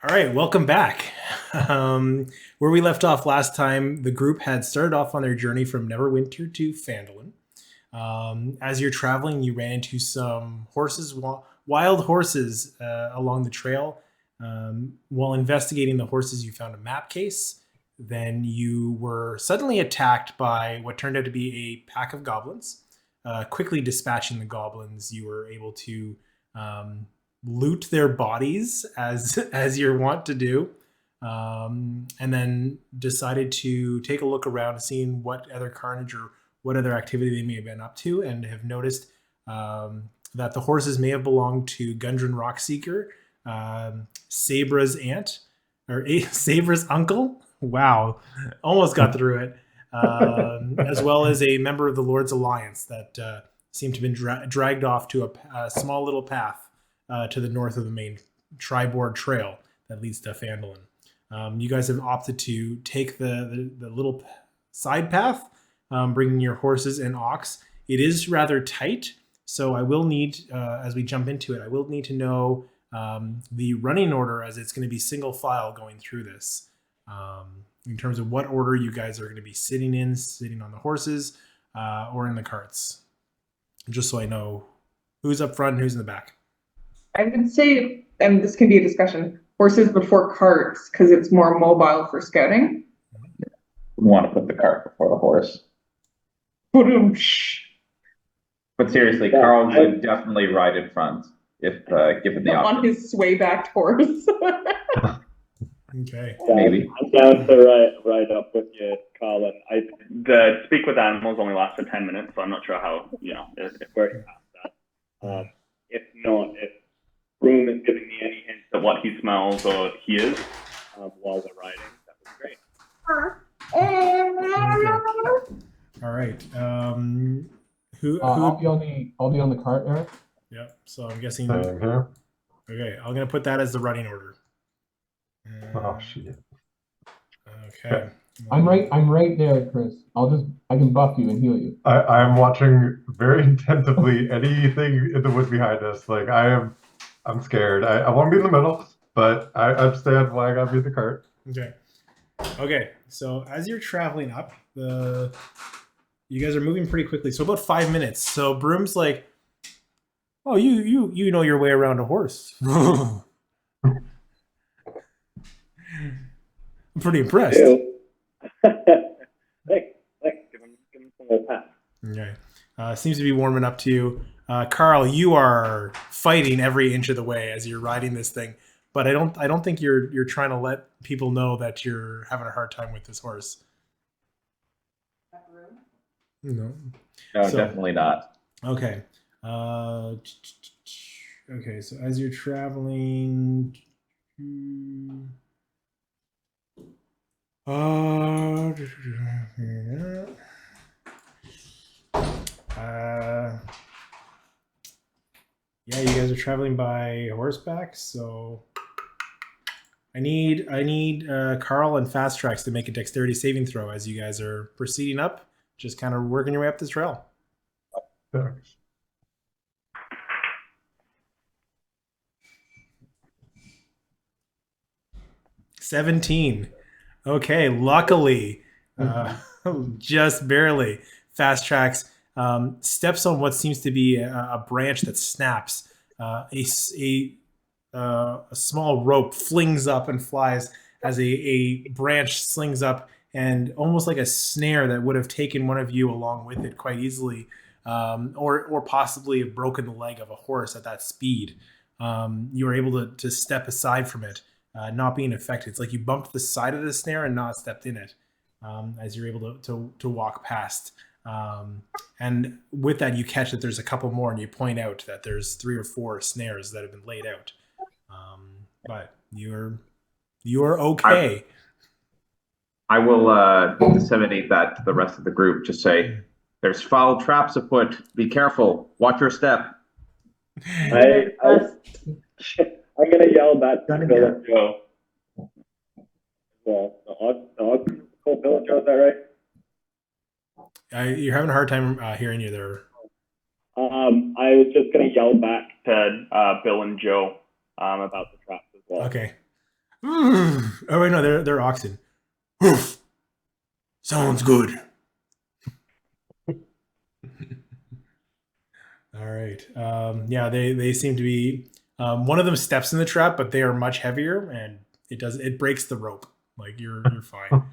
All right, welcome back. Where we left off last time, the group had started off on their journey from Neverwinter to Phandelver. As you're traveling, you ran into some horses, wild horses, along the trail. While investigating the horses, you found a map case. Then you were suddenly attacked by what turned out to be a pack of goblins. Quickly dispatching the goblins, you were able to loot their bodies as you're wont to do, and then decided to take a look around, seeing what other carnage or what other activity they may have been up to, and have noticed that the horses may have belonged to Gundren Rockseeker, Sabra's aunt, or Sabra's uncle. Wow, almost got through it. As well as a member of the Lord's Alliance that seemed to have been dragged off to a small little path to the north of the main Triboard Trail that leads to Phandelver. You guys have opted to take the little side path, bringing your horses and ox. It is rather tight, so I will need, as we jump into it, I will need to know the running order, as it's going to be single file going through this. In terms of what order you guys are going to be sitting on the horses or in the carts, just so I know who's up front and who's in the back. I would say, and this can be a discussion, horses before carts, because it's more mobile for scouting. We want to put the cart before the horse. But seriously, Carl should definitely ride in front if given the option. On his sway-backed horse. Okay. Yeah, Maybe. I'm down to ride up with you, Colin. The speak with animals only lasts for 10 minutes, so I'm not sure how, if We're past that. If not, if Room is giving me any hints of what he smells or hears while we're riding, that would be great. Okay. All right. I'll be on the cart, Eric. Yep. So I'm guessing. Same here. Okay, I'm gonna put that as the running order. Oh shit. Okay. I'm right there, Chris. I can buff you and heal you. I'm watching very intensively anything in the wood behind us. Like I'm scared. I want to be in the middle, but I understand why I gotta be in the cart. Okay. Okay. So as you're traveling up, you guys are moving pretty quickly. So about 5 minutes. So Broom's like, "Oh, you know your way around a horse." I'm pretty impressed. Thanks. Give him some more pat. Okay. Seems to be warming up to you. Carl, you are fighting every inch of the way as you're riding this thing, but I don't think you're trying to let people know that you're having a hard time with this horse. No. No, definitely not. Okay. Okay, so as you're traveling, yeah, you guys are traveling by horseback, so I need Carl and Fast Tracks to make a dexterity saving throw as you guys are proceeding up, just kind of working your way up the trail. Thanks. 17. Okay, luckily, just barely. Fast Tracks steps on what seems to be a branch that snaps. A small rope flings up and flies as a branch slings up, and almost like a snare that would have taken one of you along with it quite easily, or possibly have broken the leg of a horse at that speed. You were able to step aside from it, not being affected. It's like you bumped the side of the snare and not stepped in it, as you're able to walk past. And with that, you catch that there's a couple more, and you point out that there's 3 or 4 snares that have been laid out. But you're okay. I will disseminate that to the rest of the group. Just say, "There's foul traps afoot. Be careful. Watch your step." I'm gonna yell that to Bill and Joe. Well, the odd called Bill and Joe, is that right? You're having a hard time hearing you there. I was just gonna yell back to Bill and Joe about the traps as well. Okay. Oh wait, no, they're oxen. Hoof. Sounds good. All right. Yeah, they seem to be. One of them steps in the trap, but they are much heavier, and it breaks the rope. Like you're fine.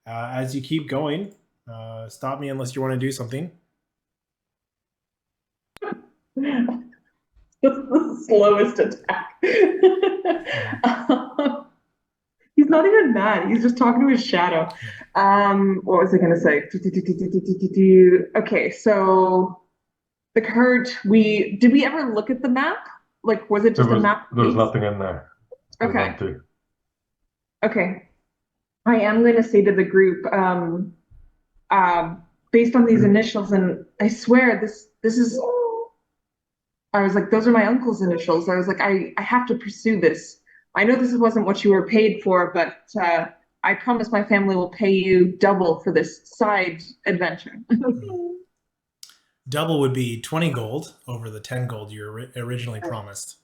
As you keep going, stop me unless you want to do something. This is the slowest attack. He's not even mad. He's just talking to his shadow. What was I going to say? Okay, so the cart. Did we ever look at the map? Like, was it just a map? There was nothing in there. It was Okay. empty. Okay. I am going to say to the group, based on these initials, and I swear this is. I was like, those are my uncle's initials. I was like, I have to pursue this. I know this wasn't what you were paid for, but I promise my family will pay you double for this side adventure. Double would be 20 gold over the 10 gold you originally promised.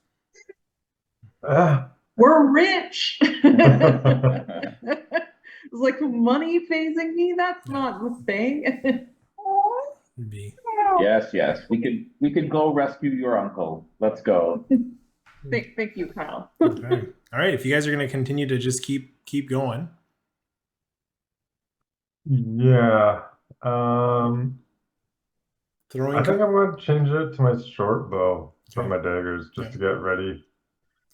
We're rich. It's like money phasing me. That's not the thing. Would be. Yes, yes. We could go rescue your uncle. Let's go. Thank you, Kyle. Okay. All right. If you guys are going to continue to just keep going. Yeah. Throwing. I think I'm going to change it to my short bow for my daggers just to get ready.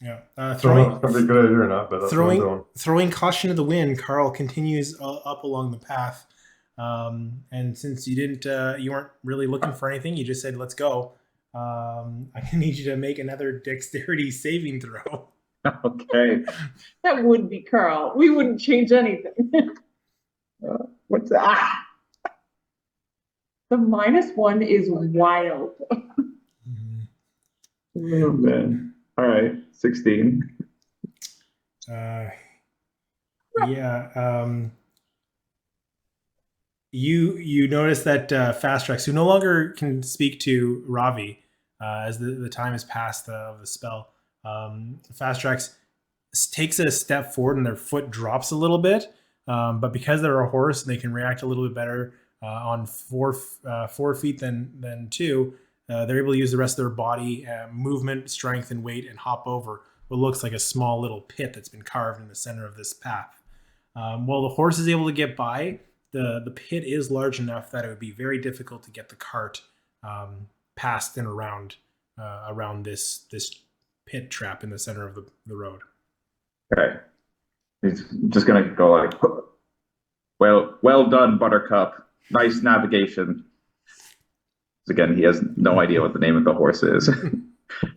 Yeah. Don't know if it's going to be a good idea or not, but that's what I'm doing. Throwing caution to the wind, Carl continues up along the path. And since you weren't really looking for anything, you just said, let's go. I need you to make another dexterity saving throw. Okay. That would be Carl. We wouldn't change anything. What's that? The -1 is wild. Oh, man. All right. 16. Yeah. You notice that Fast Tracks, who no longer can speak to Ravi, as the time has passed of the spell, Fast Tracks takes a step forward and their foot drops a little bit, but because they're a horse and they can react a little bit better on 4 feet than 2, they're able to use the rest of their body, movement, strength, and weight, and hop over what looks like a small little pit that's been carved in the center of this path. While the horse is able to get by, the pit is large enough that it would be very difficult to get the cart past and around this pit trap in the center of the road. Okay. He's just gonna go like, well done, Buttercup. Nice navigation. Again, he has no idea what the name of the horse is.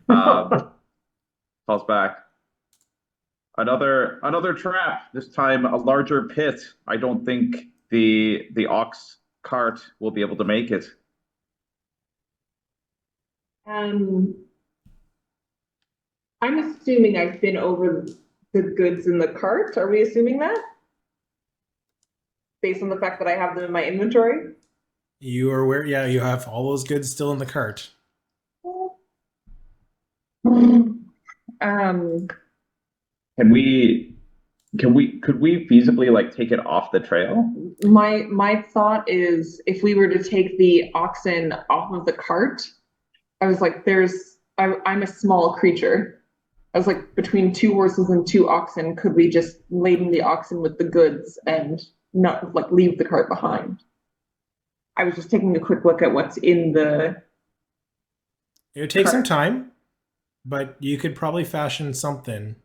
Falls back. Another trap. This time a larger pit. I don't think the ox cart will be able to make it. I'm assuming I've been over the goods in the cart. Are we assuming that? Based on the fact that I have them in my inventory? You are aware, yeah, you have all those goods still in the cart. Could we feasibly like take it off the trail? My thought is if we were to take the oxen off of the cart, I was like, I'm a small creature. I was like, between 2 horses and 2 oxen, could we just laden the oxen with the goods and not like leave the cart behind? I was just taking a quick look at what's in the. It would take some time, but you could probably fashion something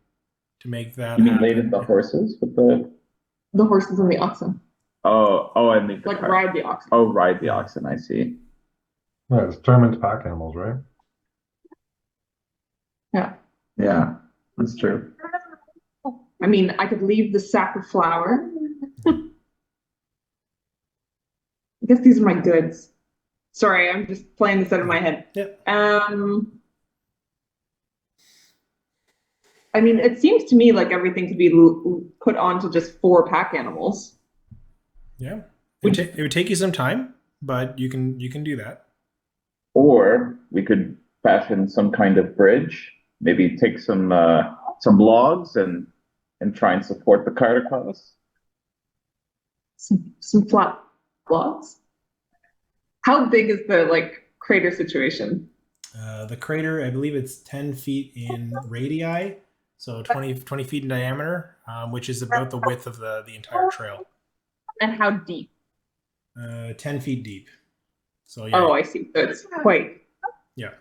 to make that. You mean happen. laden the horses with the horses and the oxen? Oh, I mean like cart. Ride the oxen. Oh, ride the oxen. I see. Yeah, it's determined pack animals, right? Yeah, that's true. I mean, I could leave the sack of flour. I guess these are my goods. Sorry, I'm just playing this out of my head. Yep. I mean, it seems to me like everything could be put onto just 4 pack animals. Yeah, it would take you some time, but you can do that. Or we could fashion some kind of bridge maybe take some logs and try and support the cart across. Some flat logs. How big is the crater situation? The crater, I believe it's 10 feet in radii, so 20 feet in diameter, which is about the width of the entire trail. And how deep? 10 feet deep. So yeah. Oh, I see. So it's quite. Yeah.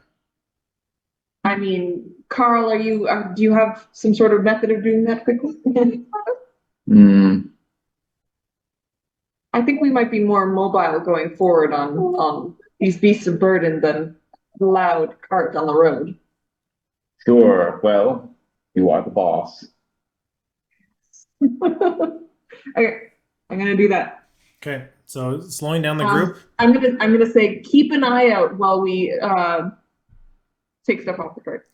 I mean, Carl, do you have some sort of method of doing that quickly? I think we might be more mobile going forward on these beasts of burden than the loud cart on the road. Sure. Well, you are the boss. Okay, I'm gonna do that. Okay, so slowing down the group. I'm gonna say keep an eye out while we take stuff off the cart.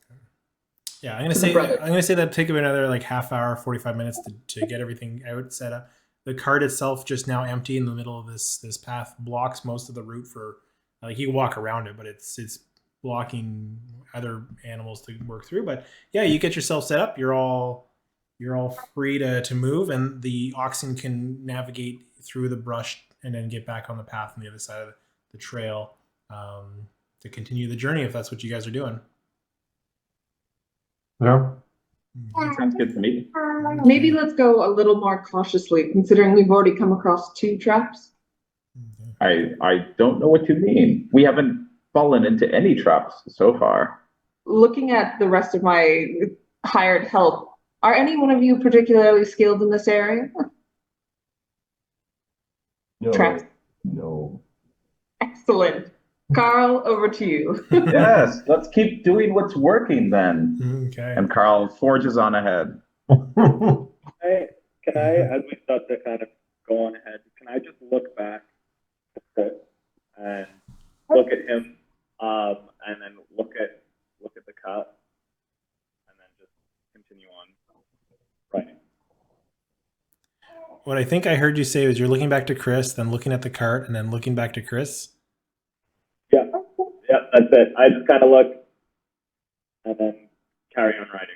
Yeah, I'm gonna say that take another like half hour, 45 minutes to get everything out set up. The cart itself just now empty in the middle of this path blocks most of the route for like you can walk around it, but it's blocking other animals to work through. But yeah, you get yourself set up. You're all free to move, and the oxen can navigate through the brush and then get back on the path on the other side of the trail to continue the journey if that's what you guys are doing. Yeah. Sounds good to me. Maybe let's go a little more cautiously, considering we've already come across 2 traps. I don't know what you mean. We haven't fallen into any traps so far. Looking at the rest of my hired help, are any one of you particularly skilled in this area? No. Traps. No. Excellent. Carl, over to you. Yes, let's keep doing what's working then. Okay. And Carl forges on ahead. Can I, as we start to kind of go on ahead, can I just look back and look at him, and then look at the cart, and then just continue on writing. What I think I heard you say was you're looking back to Chris, then looking at the cart, and then looking back to Chris. Yeah, that's it. I just kind of look and then carry on writing.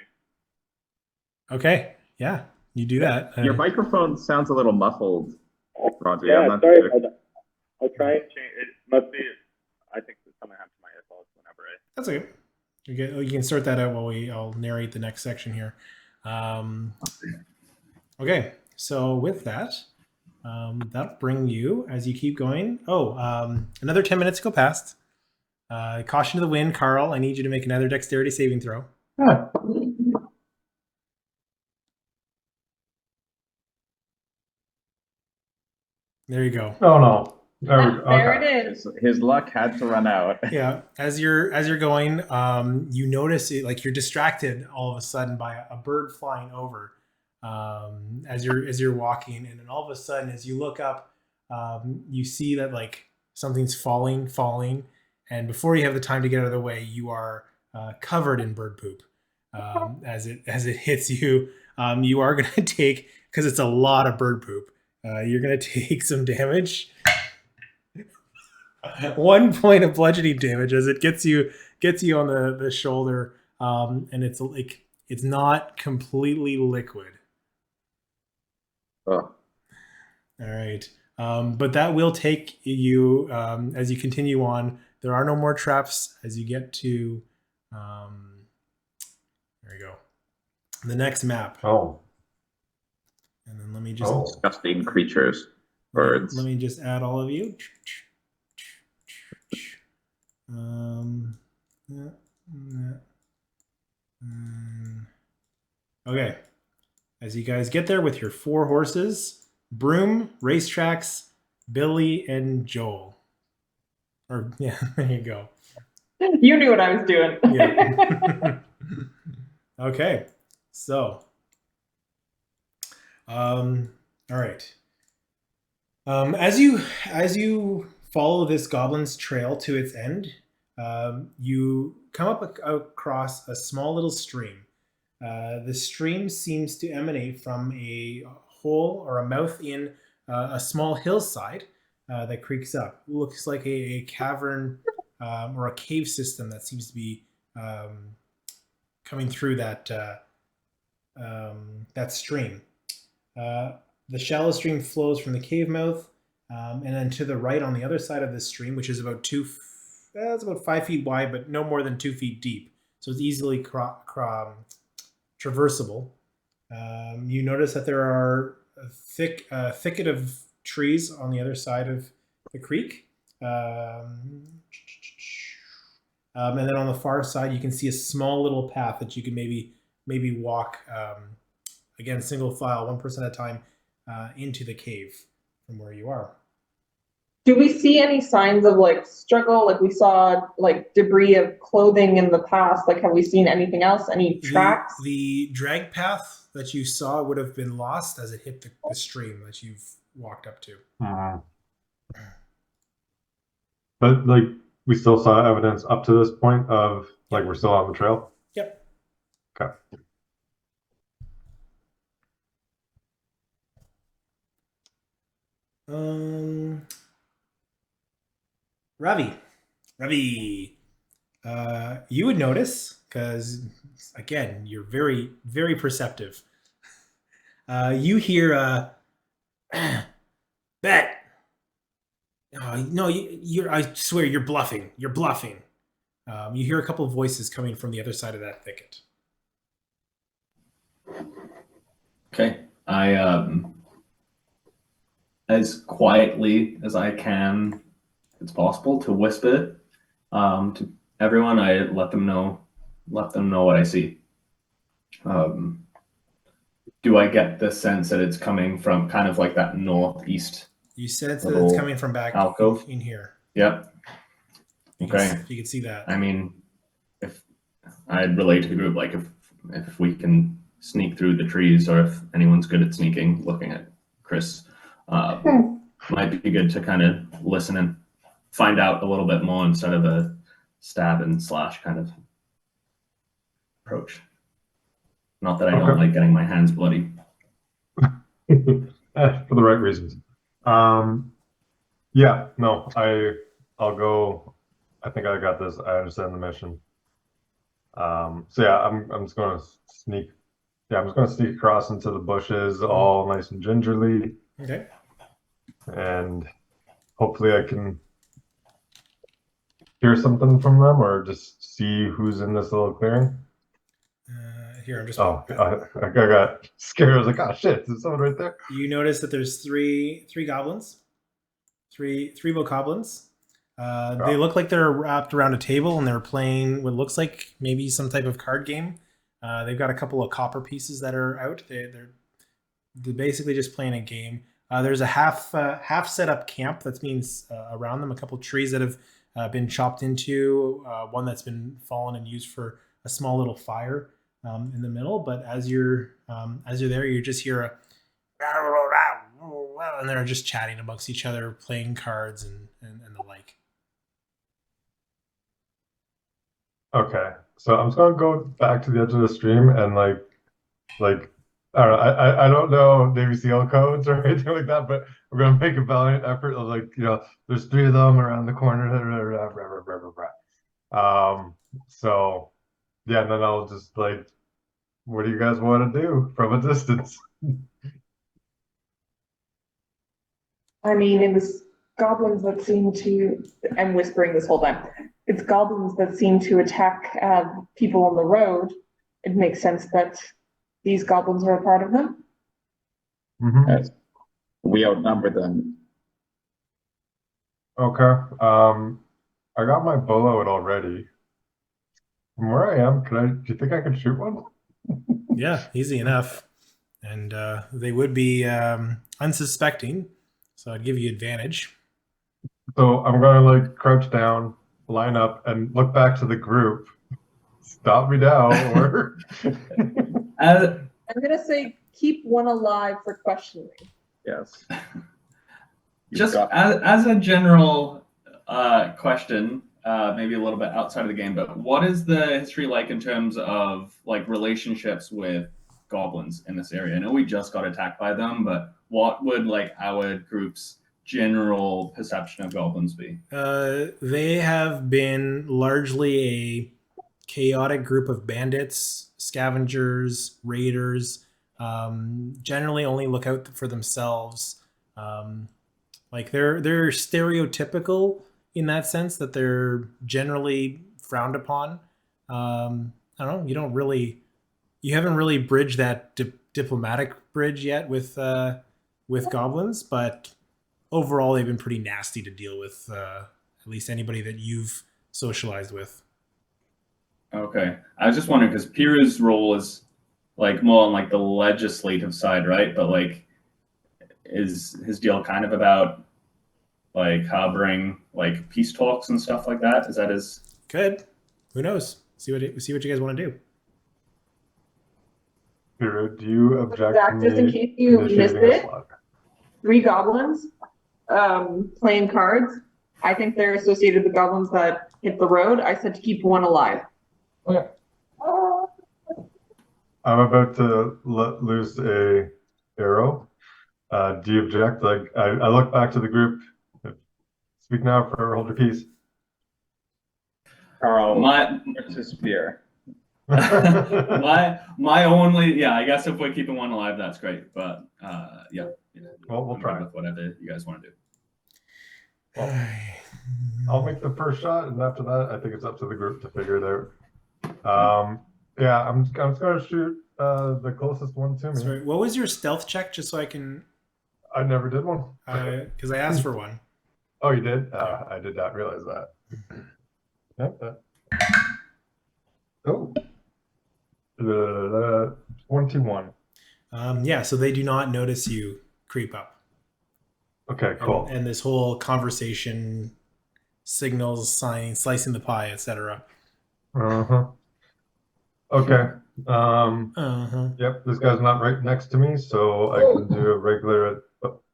Okay, yeah, you do that. Your microphone sounds a little muffled, Roger. Yeah, sorry about that. I'll try and change it. Must be, I think something happened to my earphones whenever I. That's okay. You can sort that out while I'll narrate the next section here. Okay, so with that, that'll bring you as you keep going. Another 10 minutes go past. Caution to the wind, Carl. I need you to make another dexterity saving throw. Ah, There you go. Oh no. There we go. There Okay. it is. His luck had to run out. Yeah, as you're going, you notice it, like you're distracted all of a sudden by a bird flying over as you're walking, and then all of a sudden, as you look up, you see that like something's falling, and before you have the time to get out of the way, you are covered in bird poop. As it hits you, you are going to take, because it's a lot of bird poop. You're going to take some damage. 1 point of bludgeoning damage as it gets you on the shoulder, and it's not completely liquid. Oh. All right, but that will take you as you continue on. There are no more traps as you get to there you go, the next map. Oh. And then let me just Disgusting creatures, birds. Let me just add all of you. Okay. As you guys get there with your 4 horses, Broom, Racetracks, Billy, and Joel. Or yeah, there you go. You knew what I was doing. Yeah. Okay. So, all right. As you follow this goblin's trail to its end, you come up across a small little stream. The stream seems to emanate from a hole or a mouth in a small hillside that creaks up. It looks like a cavern or a cave system that seems to be coming through that that stream. The shallow stream flows from the cave mouth, and then to the right on the other side of the stream, which is about it's about 5 feet wide, but no more than 2 feet deep. So it's easily traversable. You notice that there are a thicket of trees on the other side of the creek. And then on the far side, you can see a small little path that you can maybe walk, again, single file, one person at a time, into the cave from where you are. Do we see any signs of like struggle? Like we saw like debris of clothing in the past. Like have we seen anything else? Any tracks? The drag path that you saw would have been lost as it hit the stream that you've walked up to. But like we still saw evidence up to this point of like we're still on the trail. Yep. Okay. Ravi, you would notice because again you're very, very perceptive. You hear bet. No, you're. I swear you're bluffing. You're bluffing. You hear a couple of voices coming from the other side of that thicket. Okay, I as quietly as I can, if it's possible, to whisper to everyone. I let them know what I see. Do I get the sense that it's coming from kind of like that northeast? You sense that it's coming from back alcove in here. Yep. Okay. You can see that. I mean, if I'd relate to the group, like if we can sneak through the trees, or if anyone's good at sneaking, looking at Chris, might be good to kind of listen and find out a little bit more instead of a stab and slash kind of approach. Not that I don't like getting my hands bloody. For the right reasons. Yeah, no, I'll go. I think I got this. I understand the mission. So yeah, I'm just gonna sneak. Yeah, I'm just gonna sneak across into the bushes, all nice and gingerly. Okay. And hopefully I can hear something from them, or just see who's in this little clearing. Here, I'm just. I got scared. I was like, "Oh shit! There's someone right there." You notice that there's three goblins, three bokoblins. They look like they're wrapped around a table and they're playing what looks like maybe some type of card game. They've got a couple of copper pieces that are out. They're basically just playing a game. There's a half set up camp that's being around them. A couple of trees that have been chopped into. One that's been fallen and used for a small little fire in the middle. But as you're there, you just hear a and they're just chatting amongst each other, playing cards and the like. Okay, so I'm just gonna go back to the edge of the stream and like I don't know. I don't know Navy SEAL codes or anything like that, but we're gonna make a valiant effort of like, there's three of them around the corner. So yeah, and then I'll just like, what do you guys want to do from a distance? I mean, it was goblins that seem to. I'm whispering this whole time. It's goblins that seem to attack people on the road. It makes sense that these goblins are a part of them. Mm-hmm. Yes. We outnumber them. Okay. I got my bow out already. From where I am, do you think I could shoot one? Yeah, easy enough. And they would be unsuspecting, so I'd give you advantage. So I'm gonna like crouch down, line up, and look back to the group. Stop me now, or I'm gonna say keep one alive for questioning. Yes. Just as a general question, maybe a little bit outside of the game, but what is the history like in terms of like relationships with goblins in this area? I know we just got attacked by them, but what would like our group's general perception of goblins be? They have been largely chaotic group of bandits, scavengers, raiders. Generally, only look out for themselves. Like they're stereotypical in that sense that they're generally frowned upon. I don't know. You haven't really bridged that diplomatic bridge yet with goblins, but overall they've been pretty nasty to deal with. At least anybody that you've socialized with. Okay. I was just wondering because Pyrrha's role is like more on like the legislative side, right? But like, is his deal kind of about like harboring like peace talks and stuff like that? Is that his? Good. Who knows? See what you guys want to do. Hero, do you object Zach, to just in me case you missed initiating a it, slot? 3 goblins playing cards. I think they're associated with goblins that hit the road. I said to keep 1 alive. Okay. I'm about to let loose a arrow. Do you object? Like I look back to the group. Speak now, forever hold your peace. Carl, My where's his spear? my only I guess if we're keeping 1 alive, that's great. But yeah. Well, we'll I'm try. good with whatever you guys want to do. I'll make the first shot, and after that, I think it's up to the group to figure it out. Yeah, I'm just gonna shoot the closest one to me. Sorry, what was your stealth check? Just so I can, I never did one. because I asked for one. Oh, you did? I did not realize that. Yep. Oh. 21. Yeah, so they do not notice you creep up. Okay, cool. And this whole conversation signals, signing, slicing the pie, etc. Uh-huh. Okay. Uh-huh. Yep, this guy's not right next to me, so I can do a regular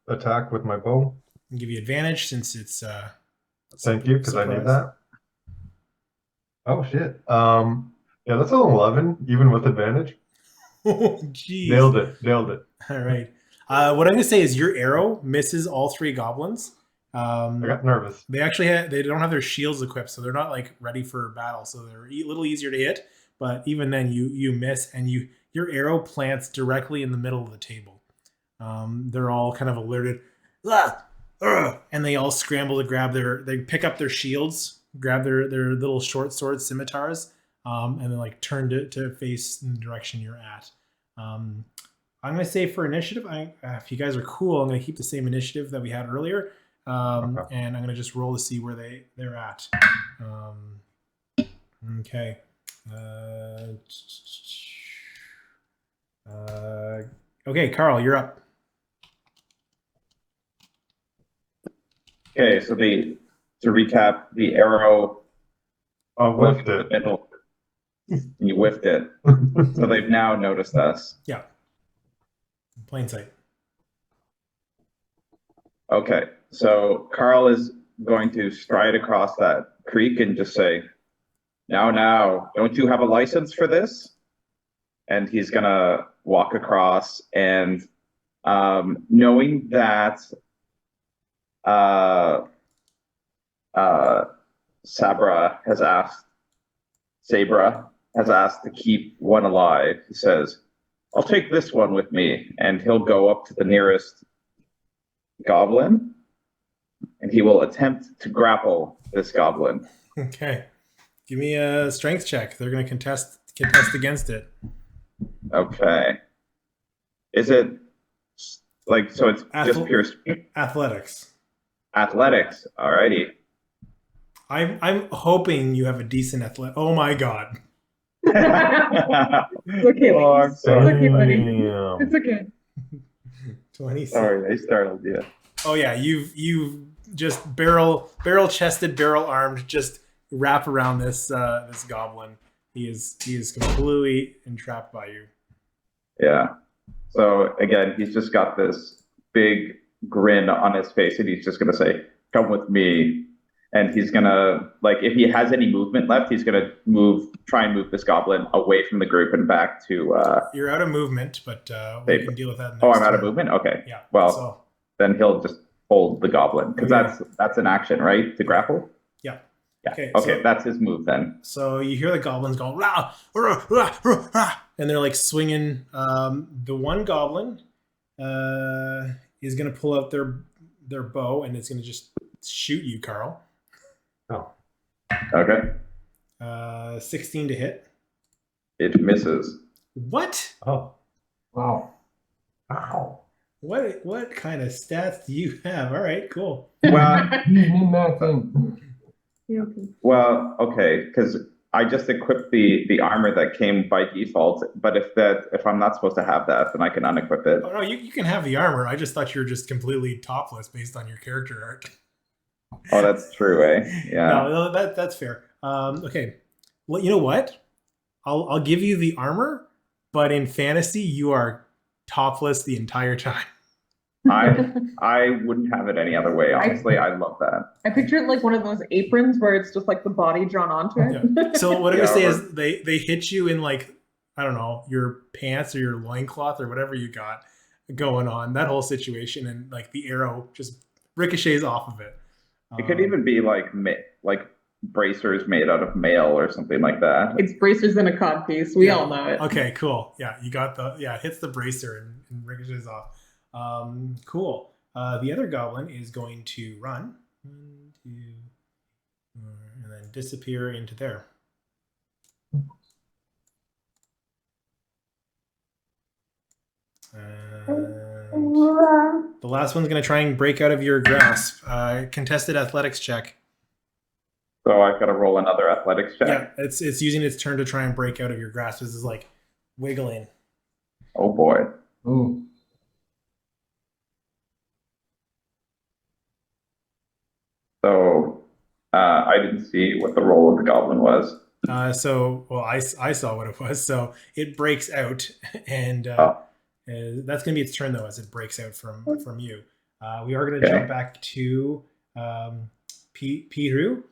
attack with my bow. I'll give you advantage since it's Thank you, because I need surprise. that. Oh shit. Yeah, that's an 11, even with advantage. Oh, jeez. Nailed it. All right. What I'm going to say is your arrow misses all 3 goblins. I got nervous. They actually they don't have their shields equipped, so they're not like ready for battle. So they're a little easier to hit. But even then, you miss, and your arrow plants directly in the middle of the table. They're all kind of alerted, and they all scramble to they pick up their shields, grab their little short sword scimitars, and then like turn to face in the direction you're at. I'm going to say for initiative, if you guys are cool, I'm going to keep the same initiative that we had earlier, and I'm going to just roll to see where they're at. Okay. Okay, Carl, you're up. Okay, so to recap, the arrow Whiffed the it. middle. You whiffed it. So they've now noticed us. Yeah. Plain sight. Okay, so Carl is going to stride across that creek and just say, now, don't you have a license for this? And he's gonna walk across, and knowing that Sabra has asked to keep 1 alive, he says, I'll take this one with me, and he'll go up to the nearest goblin, and he will attempt to grapple this goblin. Okay. Give me a strength check. They're going to contest against it. Okay. Is it like, so it's just pure Athletics. athletics? Alrighty. I'm hoping you have a decent athletic. Oh my god. It's okay, Oh, I'm ladies. sorry. It's okay, buddy. Damn. It's okay. 26. Sorry, I startled you. Oh yeah, you've just barrel chested, barrel armed, just wrap around this goblin. He is completely entrapped by you. Yeah. So again, he's just got this big grin on his face, and he's just gonna say, "Come with me." And he's gonna, like, if he has any movement left, he's gonna try and move this goblin away from the group and back to. You're out of movement, but we can deal with that. Oh, Next I'm out of turn. movement. Okay. Yeah. Well, so, then he'll just hold the goblin because Yeah. that's an action, right? To grapple. yeah. Yeah. Okay, Okay, so- that's his move then. So you hear the goblins go, rah, rah, rah, rah, rah, and they're like swinging. The one goblin is going to pull out their bow and it's going to just shoot you, Carl. Oh, Okay. 16 to hit. It misses. What? oh, Wow. ow. What kind of stats do you have? All right, cool. Well, He's min-maxing. well, okay, because I just equipped the armor that came by default, but if I'm not supposed to have that, then I can unequip it. Oh no, you can have the armor. I just thought you were just completely topless based on your character art. Oh, that's true, eh? Yeah. No, that's fair. Okay, well, you know what? I'll give you the armor, but in fantasy, you are topless the entire time. I wouldn't have it any other way, honestly. I love that. I picture it like one of those aprons where it's just like the body drawn onto it. Yeah. So what I'm Yeah, gonna say or- is they hit you in like, I don't know, your pants or your loincloth or whatever you got going on, that whole situation, and like the arrow just ricochets off of it. It could even be like bracers made out of mail or something like that. It's bracers in a cod piece. We Yeah. all know it. Okay, cool. Yeah, you got it hits the bracer and ricochets off. Cool. The other goblin is going to run 1, 2, and then disappear into there. And the last one's going to try and break out of your grasp. Contested athletics check. So I've got to roll another athletics check. Yeah, it's using its turn to try and break out of your grasp. This is like wiggling. Oh boy. Ooh. So I didn't see what the roll of the goblin was. I saw what it was. So it breaks out, and that's going to be its turn though, as it breaks out from you. We are going to jump back to Piru.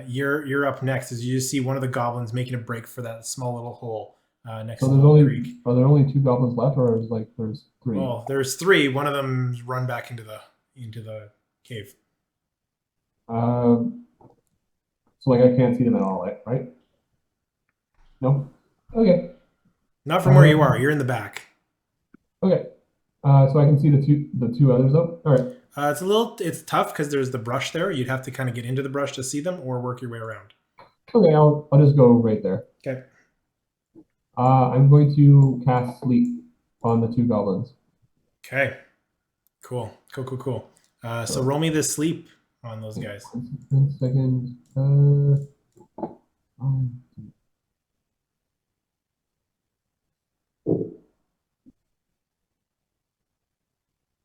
You're up next, as you just see one of the goblins making a break for that small little hole next So to there's the only creek. are there only 2 goblins left, or is like there's 3? Well, there's 3. One of them's run back into the cave. So like I can't see them at all, right? No. Okay. Not from where you are. You're in the back. Okay. So I can see the two others though. All right. It's tough because there's the brush there. You'd have to kind of get into the brush to see them, or work your way around. Okay. I'll just go right there. Okay. I'm going to cast sleep on the 2 goblins. Okay. Cool. So roll me the sleep on those guys. 1 second.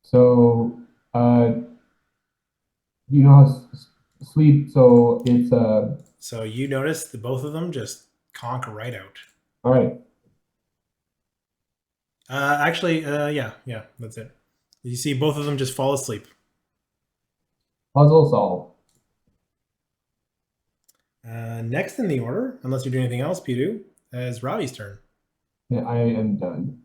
So, you know how sleep, so it's So you notice that both of them just conk right out. all right. Yeah, that's it. You see both of them just fall asleep. Puzzle solved. Next in the order, unless you're doing anything else, Pidu, is Ravi's turn. Yeah, I am done.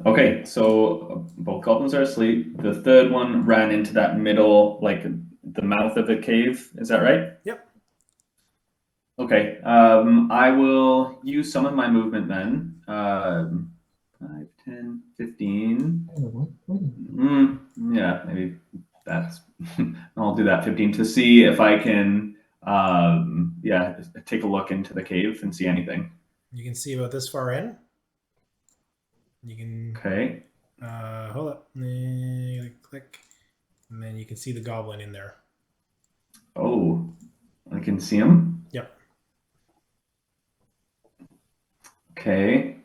Okay, so both goblins are asleep. The third one ran into that middle, like the mouth of the cave. Is that right? Yep. Okay. I will use some of my movement then. 5, 10, 15. Yeah, maybe that's. I'll do that 15 to see if I can. Take a look into the cave and see anything. You can see about this far in. You can Okay. hold up. Click, and then you can see the goblin in there. Oh, I can see him. Yep. Okay.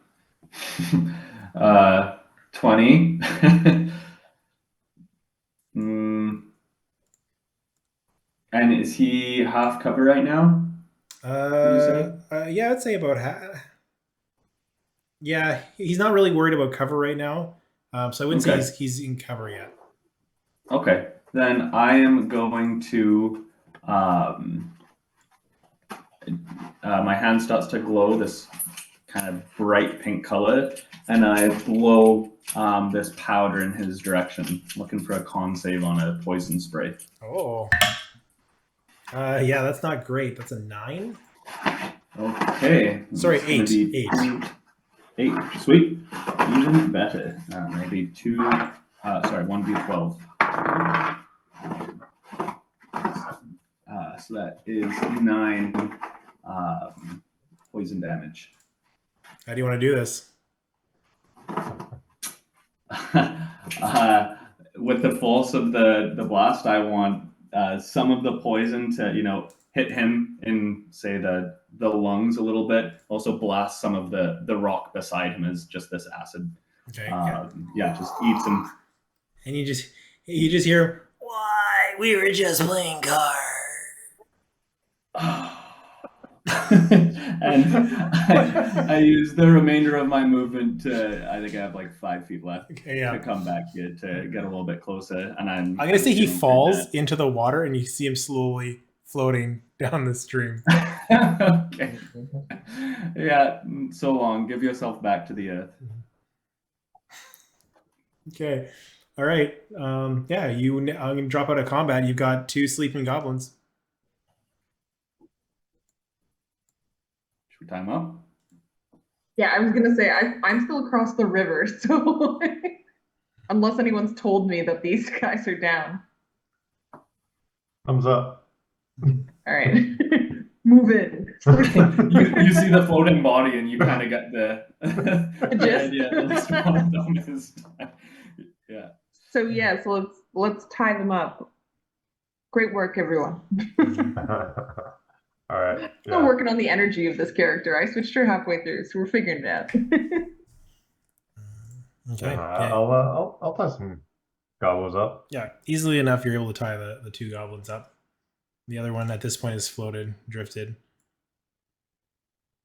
20. And is he half cover right now? Yeah, I'd say about half. Yeah, he's not really worried about cover right now, so I wouldn't say he's in cover yet. Okay, then I am going to. My hand starts to glow this kind of bright pink color, and I blow this powder in his direction, looking for a con save on a poison spray. Oh. Yeah, that's not great. That's a 9. Okay. Sorry, It's gonna 8. be 8. 8. Sweet. Even better. Maybe 2. Sorry, 1d12. So that is 9 poison damage. How do you want to do this? With the force of the blast, I want some of the poison to hit him in, say, the lungs a little bit. Also blast some of the rock beside him as just this acid. Okay. Just eats him. And you just hear, "Why? We were just playing cards." And I use the remainder of my movement to, I think I have like 5 feet left to come back here to get a little bit closer. And I'm gonna say he falls into the water, and you see him slowly floating down the stream. Okay. Yeah. So long. Give yourself back to the earth. Okay. All right. I'm gonna drop out of combat. You've got 2 sleeping goblins. Should we time up? Yeah, I was gonna say I'm still across the river, so unless anyone's told me that these guys are down. Thumbs up. All right. Move in. you see the floating body, and you kind of get the Just- idea. At least one of them is. Yeah. So yes, let's tie them up. Great work, everyone. All right. Still working on the energy of this character. I switched her halfway through, so we're figuring it out. Okay. I'll tie some goblins up. Yeah, easily enough, you're able to tie the 2 goblins up. The other one at this point is drifted.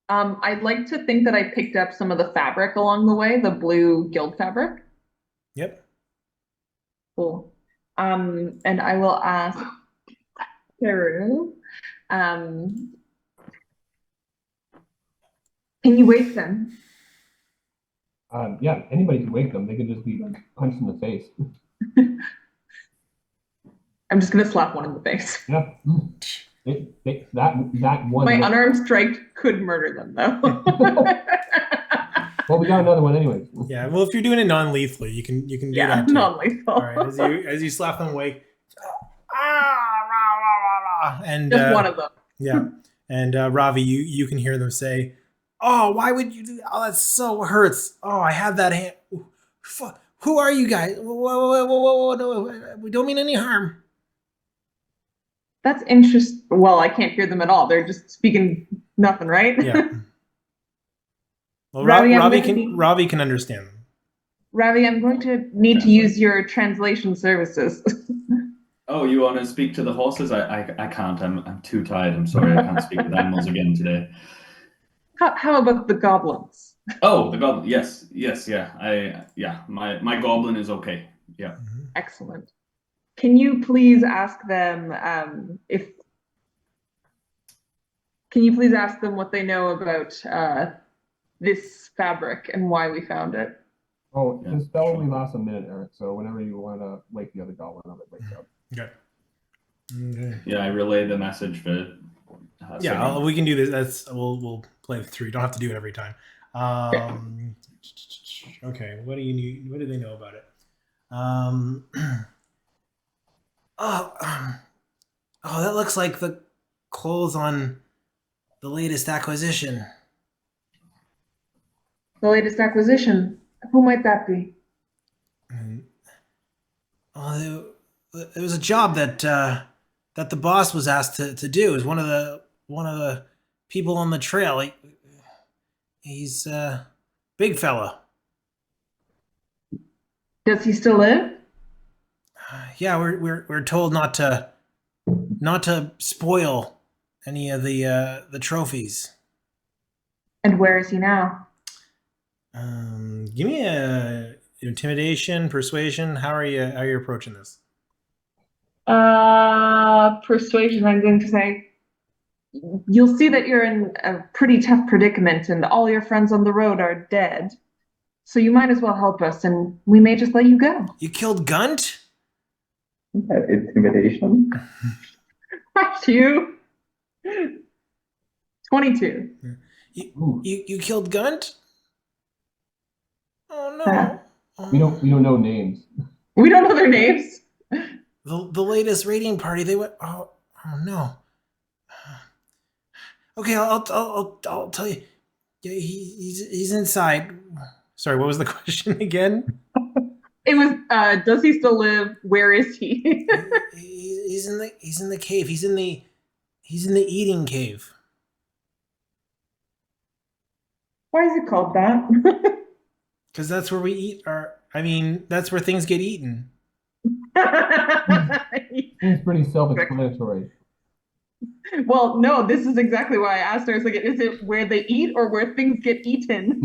I'd like to think that I picked up some of the fabric along the way, the blue guild fabric. Yep. Cool. And I will ask Peru, can you wake them? Yeah, anybody can wake them. They could just be punched in the face. I'm just gonna slap one in the face. Yeah. That one. My unarmed strike could murder them, though. Well, we got another one anyway. Yeah. Well, if you're doing it non-lethally, you can do that too. Non-lethal. All right. As you slap them awake, and Just one of them. Yeah. And Ravi, you can hear them say, "Oh, why would you do that? Oh, that so hurts. Oh, I had that hand. Who are you guys? Whoa, no, we don't mean any harm." That's interesting. Well, I can't hear them at all. They're just speaking nothing, right? Yeah. Well, Ravi, Ravi can understand them. Ravi, I'm going to need to use your translation services. Oh, you want to speak to the horses? I can't. I'm too tired. I'm sorry. I can't speak with animals again today. How about the goblins? Oh, the goblin. Yes, yeah. My goblin is okay. Yeah. Excellent. Can you please ask them what they know about this fabric and why we found it? Oh, the spell only lasts a minute, Eric. So whenever you want to wake the other goblin up, it wakes up. Okay. Yeah, I relay the message for. We can do this. We'll play it through. You don't have to do it every time. Okay. What do you need? What do they know about it? That looks like the clothes on the latest acquisition. The latest acquisition. Who might that be? It was a job that the boss was asked to do. It was one of the people on the trail. He's a big fella. Does he still live? Yeah, we're told not to spoil any of the trophies. And where is he now? Give me a intimidation, persuasion. How are you approaching this? Persuasion, I'm going to say. You'll see that you're in a pretty tough predicament and all your friends on the road are dead. So you might as well help us and we may just let you go. You killed Gunt? Intimidation. I Bless you. 22. You killed Gunt? Oh Yeah. no. We don't know names. We don't know their names. The latest raiding party, they went. Oh no. Okay, I'll tell you. Yeah, he's inside. Sorry, what was the question again? It was. Does he still live? Where is he? He's in the cave. He's in the eating cave. Why is it called that? Because that's where we eat our. I mean, that's where things get eaten. Seems pretty self-explanatory. Well, no, this is exactly why I asked her. I was like, is it where they eat or where things get eaten?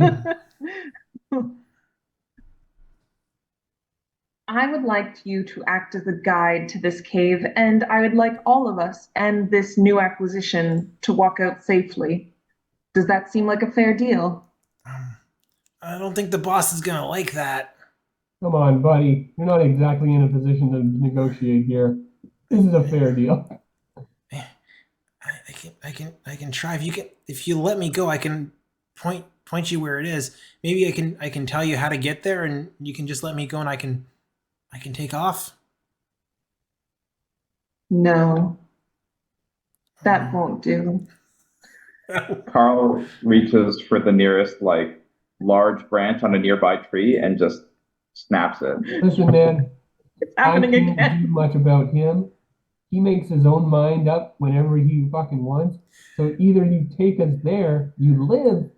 I would like you to act as a guide to this cave, and I would like all of us and this new acquisition to walk out safely. Does that seem like a fair deal? I don't think the boss is gonna like that. Come on, buddy. You're not exactly in a position to negotiate here. This is a fair deal. I can try. If you let me go, I can point you where it is. Maybe I can tell you how to get there, and you can just let me go, and I can take off. No, that won't do. Carl reaches for the nearest like large branch on a nearby tree and just snaps it. Listen, man, It's I happening can't again. do much about him. He makes his own mind up whenever he fucking wants. So either you take us there, you live,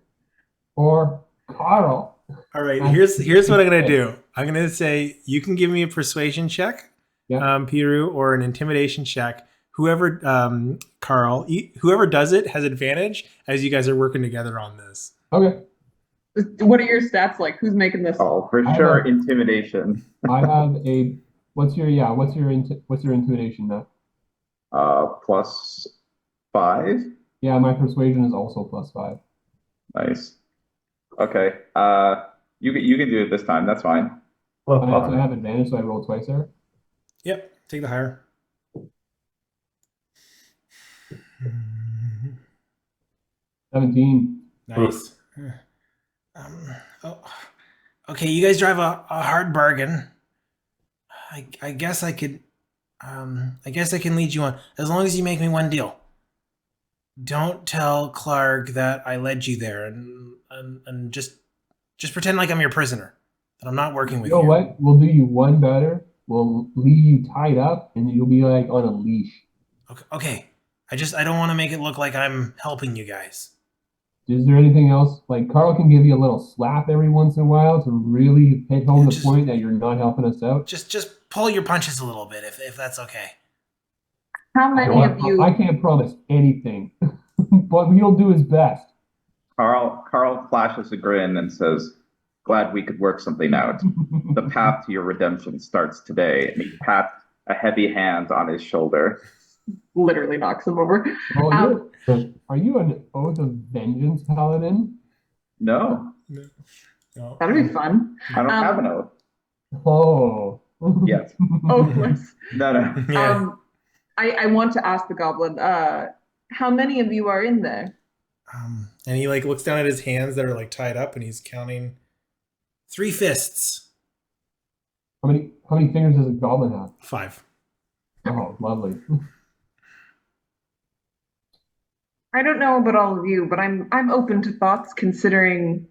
or Carl. All right, here's what I'm gonna do. I'm gonna say you can give me a persuasion check, Yeah. Piru, or an intimidation check. Whoever, Carl, whoever does it has advantage as you guys are working together on this. Okay. What are your stats like? Who's making this? Oh, for I sure, have- intimidation. I have a. What's your intimidation now? +5. Yeah, my persuasion is also +5. Nice. Okay. You can do it this time. That's fine. Well, I also have advantage, so I roll twice there. Yep, take the higher. 17. Nice. Oh, okay, you guys drive a hard bargain. I guess I could. I guess I can lead you on as long as you make me one deal. Don't tell Clark that I led you there, and just pretend like I'm your prisoner. That I'm not working with You know you. what? We'll do you one better. We'll leave you tied up, and you'll be like on a leash. Okay. I don't want to make it look like I'm helping you guys. Is there anything else? Like Carl can give you a little slap every once in a while to really hit home the point that you're not helping us out. Just pull your punches a little bit if that's okay. How many of you? I can't promise anything, but he'll do his best. Carl flashes a grin and says, "Glad we could work something out. The path to your redemption starts today." And he pats a heavy hand on his shoulder. Literally knocks him over. Oh, are you an Oath of Vengeance paladin? No, No. That'd be fun. I don't have an oath. Oh. Yes. Oathless. No. Yeah. I want to ask the goblin, how many of you are in there? And he like looks down at his hands that are like tied up, and he's counting 3 fists. How many fingers does a goblin have? 5. Oh, lovely. I don't know about all of you, but I'm open to thoughts considering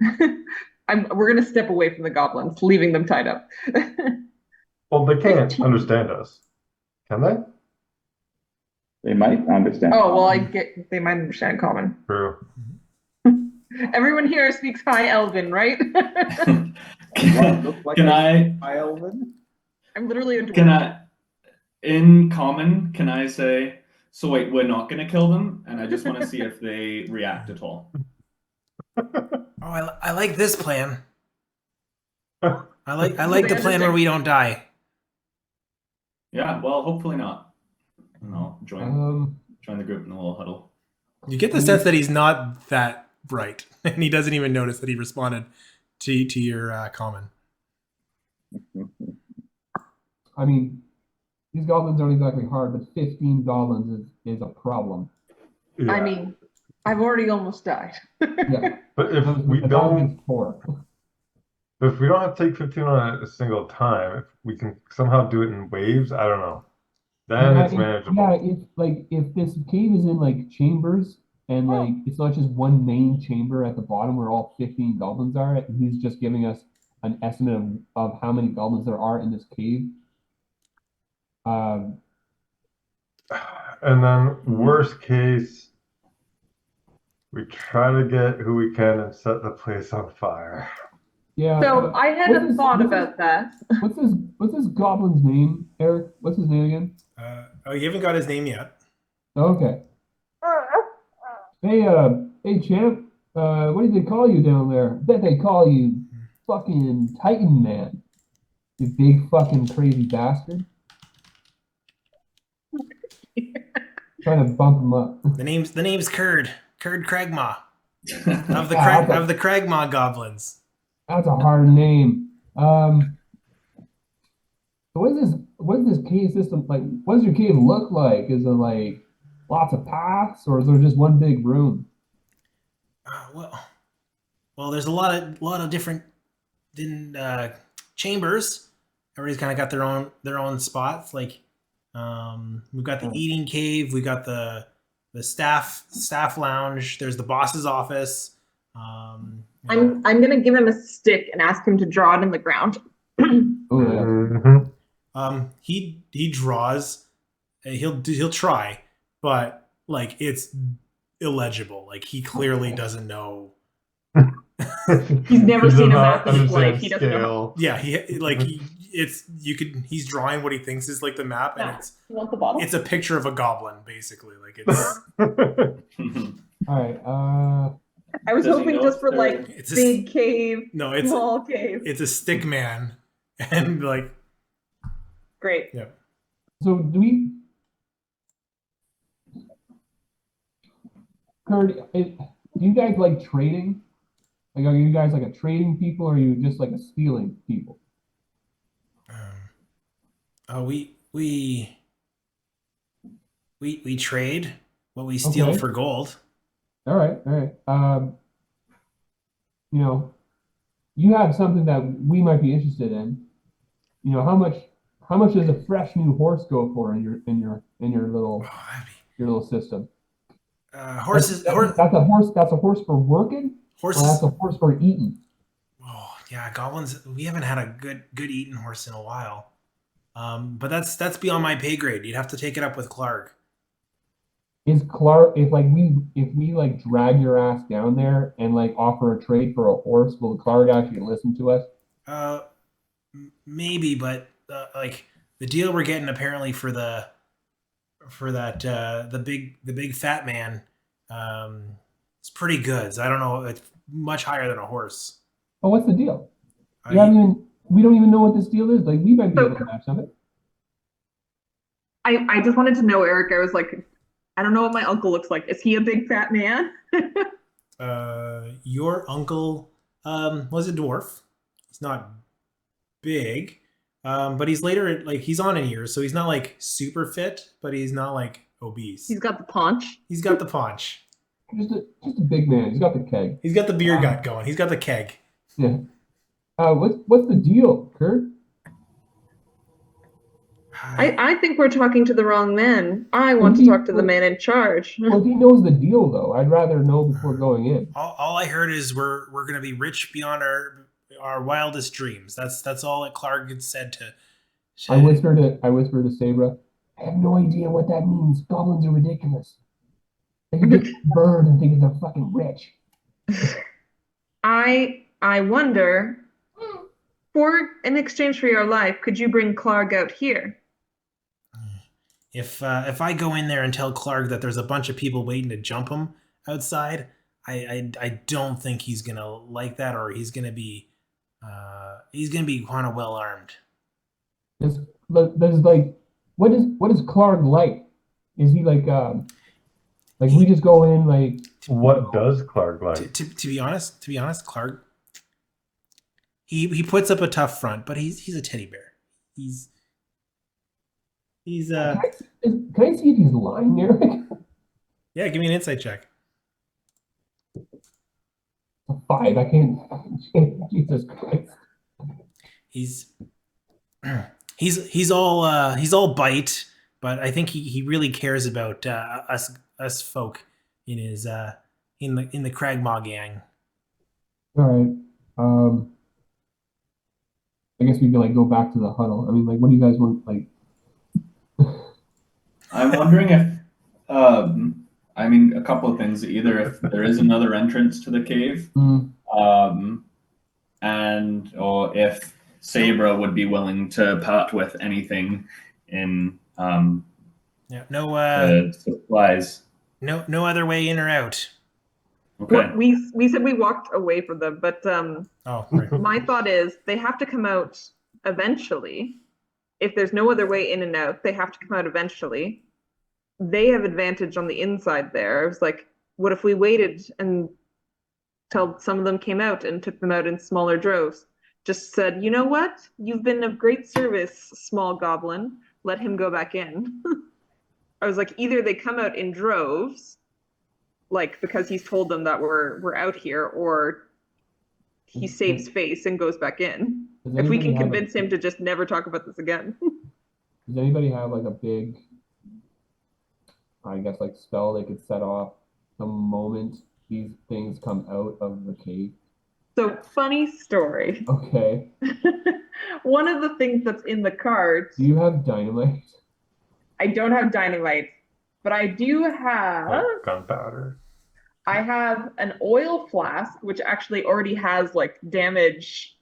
we're gonna step away from the goblins, leaving them tied up. Well, they can't understand us, can they? They might understand. Oh, well, they might understand common. True. Everyone here speaks High Elven, right? Can I? Elven? I'm literally a dwarf. Can I? In common, can I say? So wait, we're not gonna kill them, and I just want to see if they react at all. Oh, I like this plan. I like the plan where we don't die. Yeah, well, hopefully not. And I'll join the group in a little huddle. You get the sense that he's not that bright, and he doesn't even notice that he responded to your comment. I mean, these goblins aren't exactly hard, but 15 goblins is a problem. Yeah. I mean, I've already almost died. Yeah. But if we That was don't, just 4. if we don't have to take 15 on a single time, if we can somehow do it in waves, I don't know. Then Yeah, it's manageable. yeah, if this cave is in like chambers and like it's not just one main chamber at the bottom where all 15 goblins are, and he's just giving us an estimate of how many goblins there are in this cave. Um, And then worst case, we try to get who we can and set the place on fire. yeah. So I had what's a this- thought what's this- about that. What's this goblin's name, Eric? What's his name again? Oh, you haven't got his name yet. Okay. Hey, hey, champ. What do they call you down there? I bet they call you fucking Titan Man. You big fucking crazy bastard. Trying to bump him up. The name's Curd Cragmaw of the Yeah, of the Cragmaw goblins. That's a hard name. So what is this cave system like? What does your cave look like? Is it like lots of paths, or is there just one big room? Well, there's a lot of different chambers. Everybody's kind of got their own spots. Like we've got the eating cave, we got the staff lounge. There's the boss's office. I'm gonna give him a stick and ask him to draw it in the ground. Oh yeah. Mhm. He draws. He'll try, but like it's illegible. Like he clearly doesn't know. He's never He does seen a not map in his understand life. He doesn't know. scale. Yeah, he's drawing what he thinks is like the map, and You want the bottle? it's a picture of a goblin basically. Like it's All right. I was Does he hoping know just if for they're- like It's a- big cave, no, it's small cave. it's a stick man, and like Great. yeah. So do Kurt, do you guys like trading? Like, are you guys like a trading people, or are you just like a stealing people? We trade what we steal Okay. for gold. All right, all right. You know, you have something that we might be interested in. You know, how much does a fresh new horse go for in your little Oh, that'd be, your little system? horses. That's a horse for working, or Horses. that's a horse for eating. Oh yeah, goblins. We haven't had a good eating horse in a while. But that's beyond my pay grade. You'd have to take it up with Clark. Is Clark, if we like drag your ass down there and like offer a trade for a horse, will Clark actually listen to us? Maybe, but like the deal we're getting apparently for that the big fat man, it's pretty good. So I don't know. It's much higher than a horse. Oh, what's the deal? Uh, We don't even know what this deal is. Like, we might be able to match something. I just wanted to know, Eric. I was like, I don't know what my uncle looks like. Is he a big fat man? Your uncle was a dwarf. He's not big, but he's later like he's on in years, so he's not like super fit, but he's not like obese. He's got the paunch. He's got the paunch. Just a big man. He's got the keg. He's got the beer gut going. He's got the keg. Yeah. What's the deal, Kurt? I think we're talking to the wrong man. I want to talk to the man in charge. Well, if he knows the deal, though, I'd rather know before going in. All I heard is we're gonna be rich beyond our wildest dreams. That's all that Clark had said to. I whispered to Sabra, I have no idea what that means. Goblins are ridiculous. They can get burned and think they're fucking rich. I wonder, for in exchange for your life, could you bring Clark out here? If I go in there and tell Clark that there's a bunch of people waiting to jump him outside, I don't think he's gonna like that, or he's gonna be kind of well armed. There's like, what is Clark like? Is he like we just go in like? What does Clark like? To be honest, Clark, he puts up a tough front, but he's a teddy bear. He's Can I see if he's lying there? yeah. Give me an insight check. A 5. I can't. Jesus Christ. He's he's all bite, but I think he really cares about us folk in his in the Cragmaw gang. All right. I guess we could like go back to the huddle. I mean, like, what do you guys want? Like, I'm wondering if, I mean, a couple of things. Either if there is another entrance to the cave, and or if Sabra would be willing to part with anything in Yeah, the supplies. no other way in or out. Okay. What we said we walked away from them, but Oh, right. my thought is they have to come out eventually. If there's no other way in and out, they have to come out eventually. They have advantage on the inside there. I was like, what if we waited until some of them came out and took them out in smaller droves? Just said, you know what? You've been of great service, small goblin. Let him go back in. I was like, either they come out in droves, like because he's told them that we're out here, or he saves face and goes back in. If we can convince him to just never talk about this again. does anybody have like a big, I guess, like spell they could set off the moment these things come out of the cave? So, funny story. Okay. One of the things that's in the cart. Do you have dynamite? I don't have dynamite, but I do have Like gunpowder. I have an oil flask, which actually already has like damage.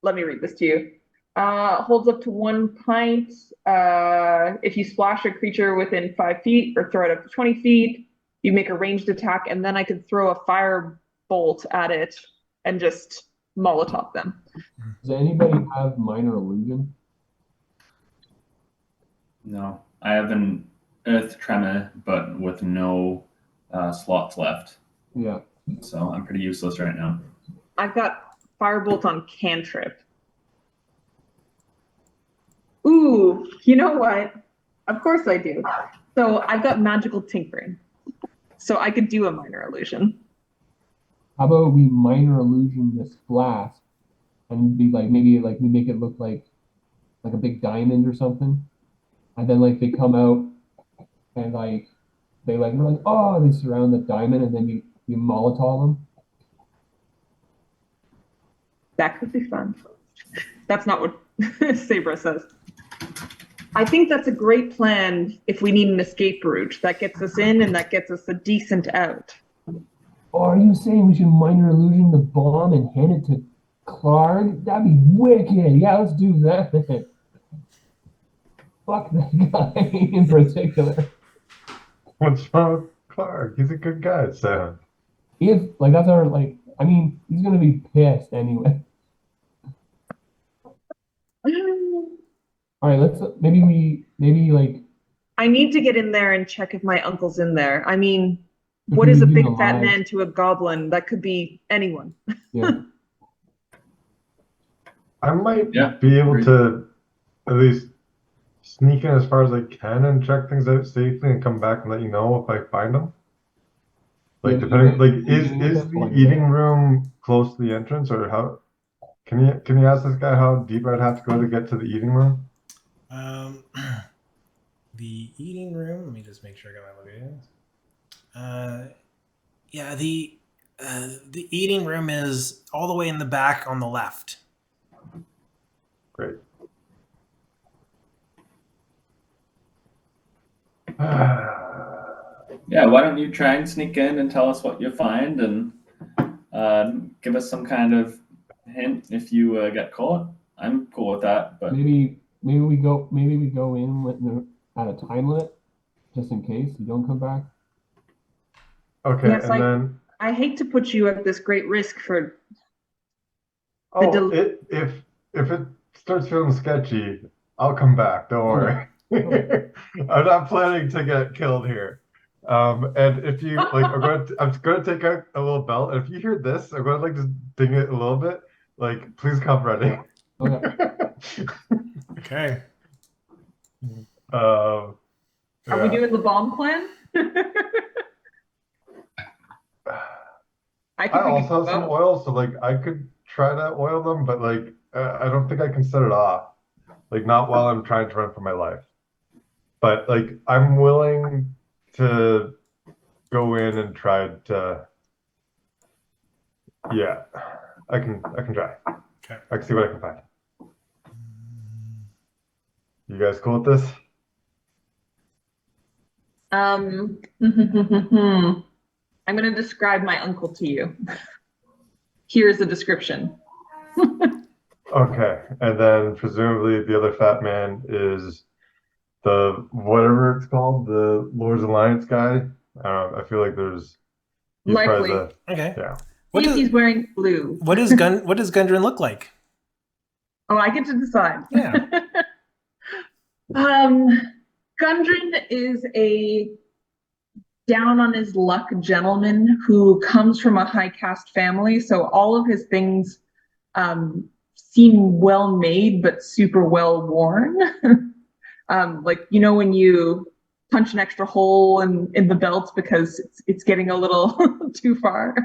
Let me read this to you. Holds up to 1 pint. If you splash a creature within 5 feet or throw it up to 20 feet, you make a ranged attack, and then I could throw a fire bolt at it and just Molotov them. Does anybody have minor illusion? No, I have an earth tremor, but with no slots left. Yeah. So I'm pretty useless right now. I've got firebolt on cantrip. Ooh, you know what? Of course I do. So I've got magical tinkering. So I could do a minor illusion. How about we minor illusion this flask and be like, maybe like we make it look like a big diamond or something, and then like they come out and like they're like oh, they surround the diamond, and then you Molotov them. That could be fun. That's not what Sabra says. I think that's a great plan if we need an escape route. That gets us in and that gets us a decent out. Oh, are you saying we should minor illusion the bomb and hand it to Clark? That'd be wicked. Yeah, let's do that. Fuck that guy in particular. What's wrong with Clark? He's a good guy, so. If like that's our like, I mean, he's gonna be pissed anyway. All right, let's maybe like. I need to get in there and check if my uncle's in there. I mean, what is a big fat man to a goblin? That could be anyone. Yeah. I might be able to at least sneak in as far as I can and check things out safely and come back and let you know if I find them. Like depending, like is the eating room close to the entrance, or how? Can you ask this guy how deep I'd have to go to get to the eating room? The eating room. Let me just make sure I got my location. Yeah, the eating room is all the way in the back on the left. Great. Yeah, why don't you try and sneak in and tell us what you find, and give us some kind of hint if you get caught. I'm cool with that, but maybe we go in with at a time limit, just in case you don't come back. Okay, Yes, and then I hate to put you at this great risk for. if it starts feeling sketchy, I'll come back. Don't worry. I'm not planning to get killed here. And if you like, I'm going to take out a little belt. And if you hear this, I'm going to like just ding it a little bit. Like, please come running. Okay. Okay. Are we Yeah. doing the bomb plan? I I think we could also have some go. oil, so like I could try to oil them, but like I don't think I can set it off. Like not while I'm trying to run for my life. But like I'm willing to go in and try to. Yeah, I can try. Okay. I can see what I can find. You guys cool with this? I'm going to describe my uncle to you. Here's the description. Okay, and then presumably the other fat man is the whatever it's called, the Lord's Alliance guy. I feel like he's probably Likely. Okay. yeah. What If he's does wearing blue. what does Gundren look like? Oh, I get to decide. Yeah. Gundren is a down on his luck gentleman who comes from a high caste family, so all of his things seem well made but super well worn. Like when you punch an extra hole in the belt because it's getting a little too far.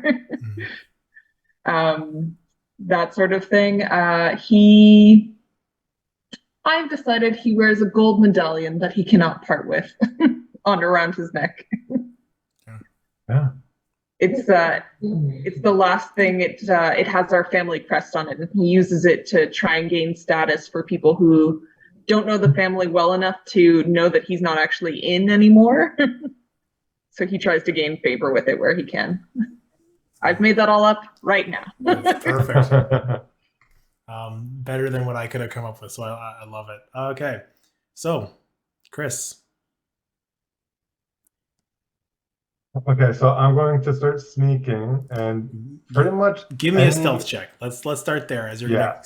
That sort of thing. I've decided he wears a gold medallion that he cannot part with on around his neck. Yeah. It's the last thing. It has our family crest on it, and he uses it to try and gain status for people who don't know the family well enough to know that he's not actually in anymore. So he tries to gain favor with it where he can. I've made that all up right now. That's perfect. Better than what I could have come up with, so I love it. Okay, so Chris. Okay, so I'm going to start sneaking and pretty much Give me a stealth check. Let's start there as you're yeah,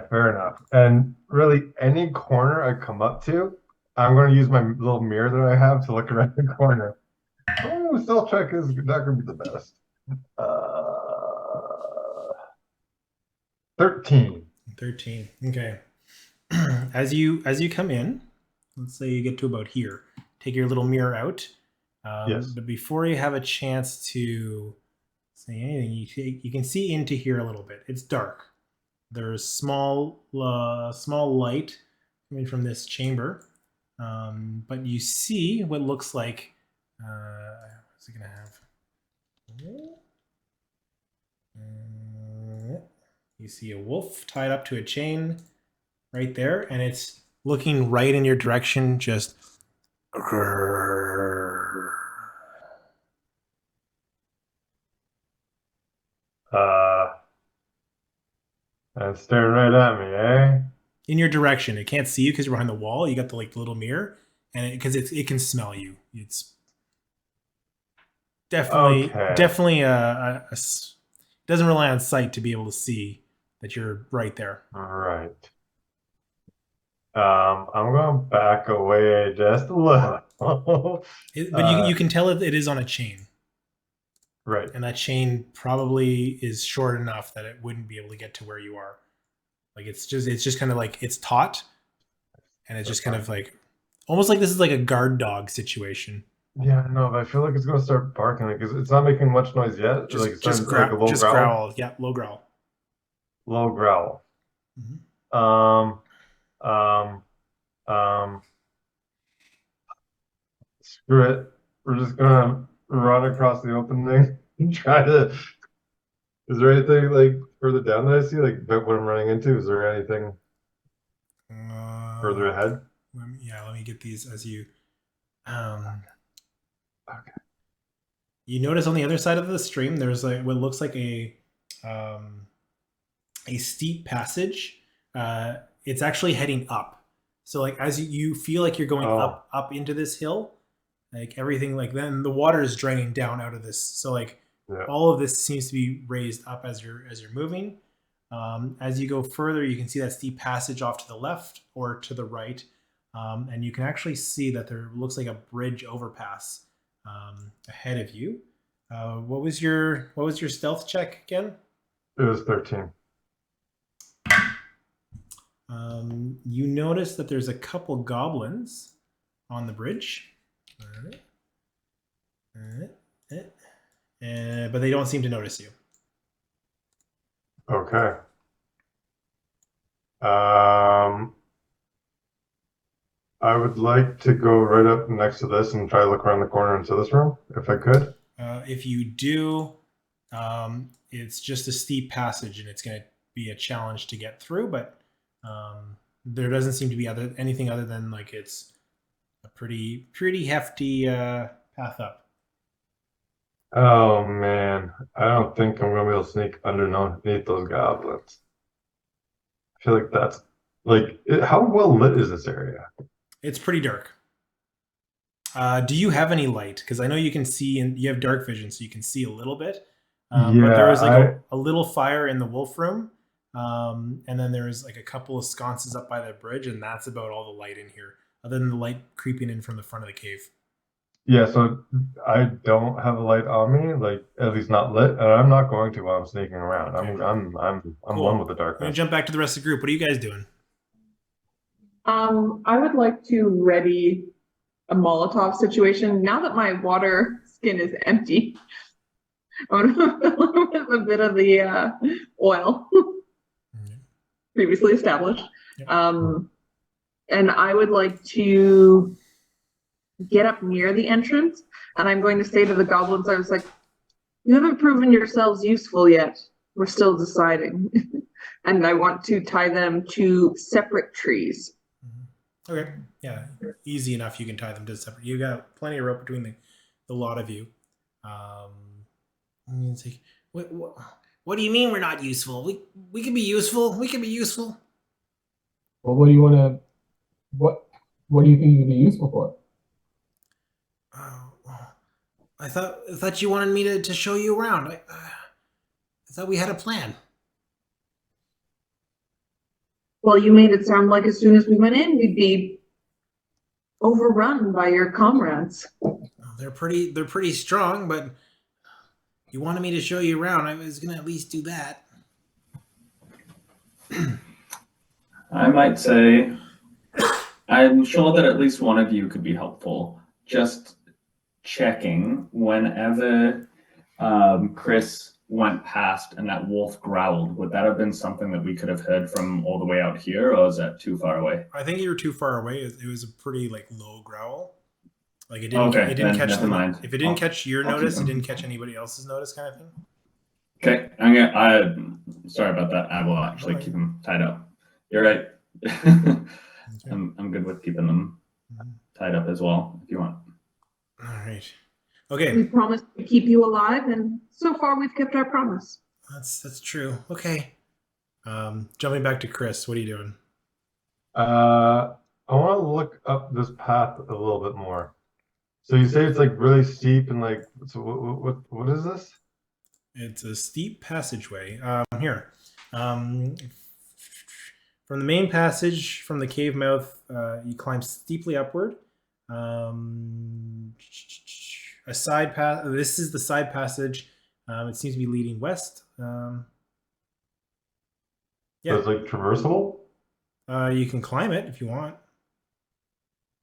fair enough. And really any corner I come up to, I'm going to use my little mirror that I have to look around the corner. Oh, stealth check is not going to be the best. 13. 13. Okay. As you come in, let's say you get to about here. Take your little mirror out. Yes. But before you have a chance to say anything, you can see into here a little bit. It's dark. There's small light coming from this chamber, but you see what looks like. What's it gonna have? You see a wolf tied up to a chain right there, and it's looking right in your direction. Just. And staring right at me, eh? In your direction. It can't see you because you're behind the wall. You got the little mirror, and because it can smell you. It's definitely doesn't rely on sight to be able to see that you're right there. All right. I'm going to back away just a little. But you can tell it is on a chain. Right. And that chain probably is short enough that it wouldn't be able to get to where you are. Like it's just kind of like it's taut, and it's just kind of like almost like this is like a guard dog situation. Yeah, no, but I feel like it's gonna start barking because it's not making much noise yet. Just growl. Yeah, low growl. Low growl. Mm-hmm. Screw it. We're just gonna run across the open thing and try to. Is there anything like further down that I see, like what I'm running into? Is there anything further ahead? Let me get these as you. Okay. You notice on the other side of the stream, there's like what looks like a steep passage. It's actually heading up. So like as you feel like you're going up into this hill, like everything like then the water is draining down out of this. So like all of this seems to be raised up as you're moving. As you go further, you can see that steep passage off to the left or to the right, and you can actually see that there looks like a bridge overpass ahead of you. What was your stealth check again? It was 13. You notice that there's a couple goblins on the bridge. But they don't seem to notice you. Okay. I would like to go right up next to this and try to look around the corner into this room, if I could. If you do, it's just a steep passage, and it's going to be a challenge to get through. But there doesn't seem to be anything other than like it's a pretty hefty path up. Oh man, I don't think I'm gonna be able to sneak underneath those goblins. I feel like that's like how well lit is this area? It's pretty dark. Do you have any light? Because I know you can see, and you have dark vision, so you can see a little bit. But there is like a little fire in the wolf room, and then there's like a couple of sconces up by the bridge, and that's about all the light in here, other than the light creeping in from the front of the cave. Yeah, so I don't have a light on me, like at least not lit, and I'm not going to while I'm sneaking around. Okay. I'm Cool. one with the I'm gonna darkness. jump back to the rest of the group. What are you guys doing? I would like to ready a Molotov situation. Now that my water skin is empty, I want to fill it with a bit of the oil previously established. Yep. And I would like to get up near the entrance, and I'm going to say to the goblins, I was like, you haven't proven yourselves useful yet. We're still deciding. And I want to tie them to separate trees. Okay. Yeah. Easy enough. You can tie them to separate. You got plenty of rope between the lot of you. It's like, what do you mean we're not useful? We can be useful. We can be useful. Well, what do you want to? What do you think you can be useful for? I thought you wanted me to show you around. I thought we had a plan. Well, you made it sound like as soon as we went in, we'd be overrun by your comrades. They're pretty strong, but you wanted me to show you around. I was gonna at least do that. I might say I'm sure that at least one of you could be helpful. Just checking whenever Chris went past and that wolf growled, would that have been something that we could have heard from all the way out here, or is that too far away? I think you were too far away. It was a pretty like low growl. Like it didn't. Okay, It didn't then catch never them. mind. If it didn't catch your I'll keep notice, it them. didn't catch anybody else's notice, kind of thing. Okay, I'm sorry about that. I will actually keep them tied up. You're right. I'm good with keeping them tied up as well, if you want. All right. Okay. We promised to keep you alive, and so far we've kept our promise. That's true. Okay. Jumping back to Chris, what are you doing? I want to look up this path a little bit more. So you say it's like really steep and like, so what is this? It's a steep passageway. Here. From the main passage, from the cave mouth, you climb steeply upward. A side path. This is the side passage. It seems to be leading west. So Yeah. it's like traversable? You can climb it if you want.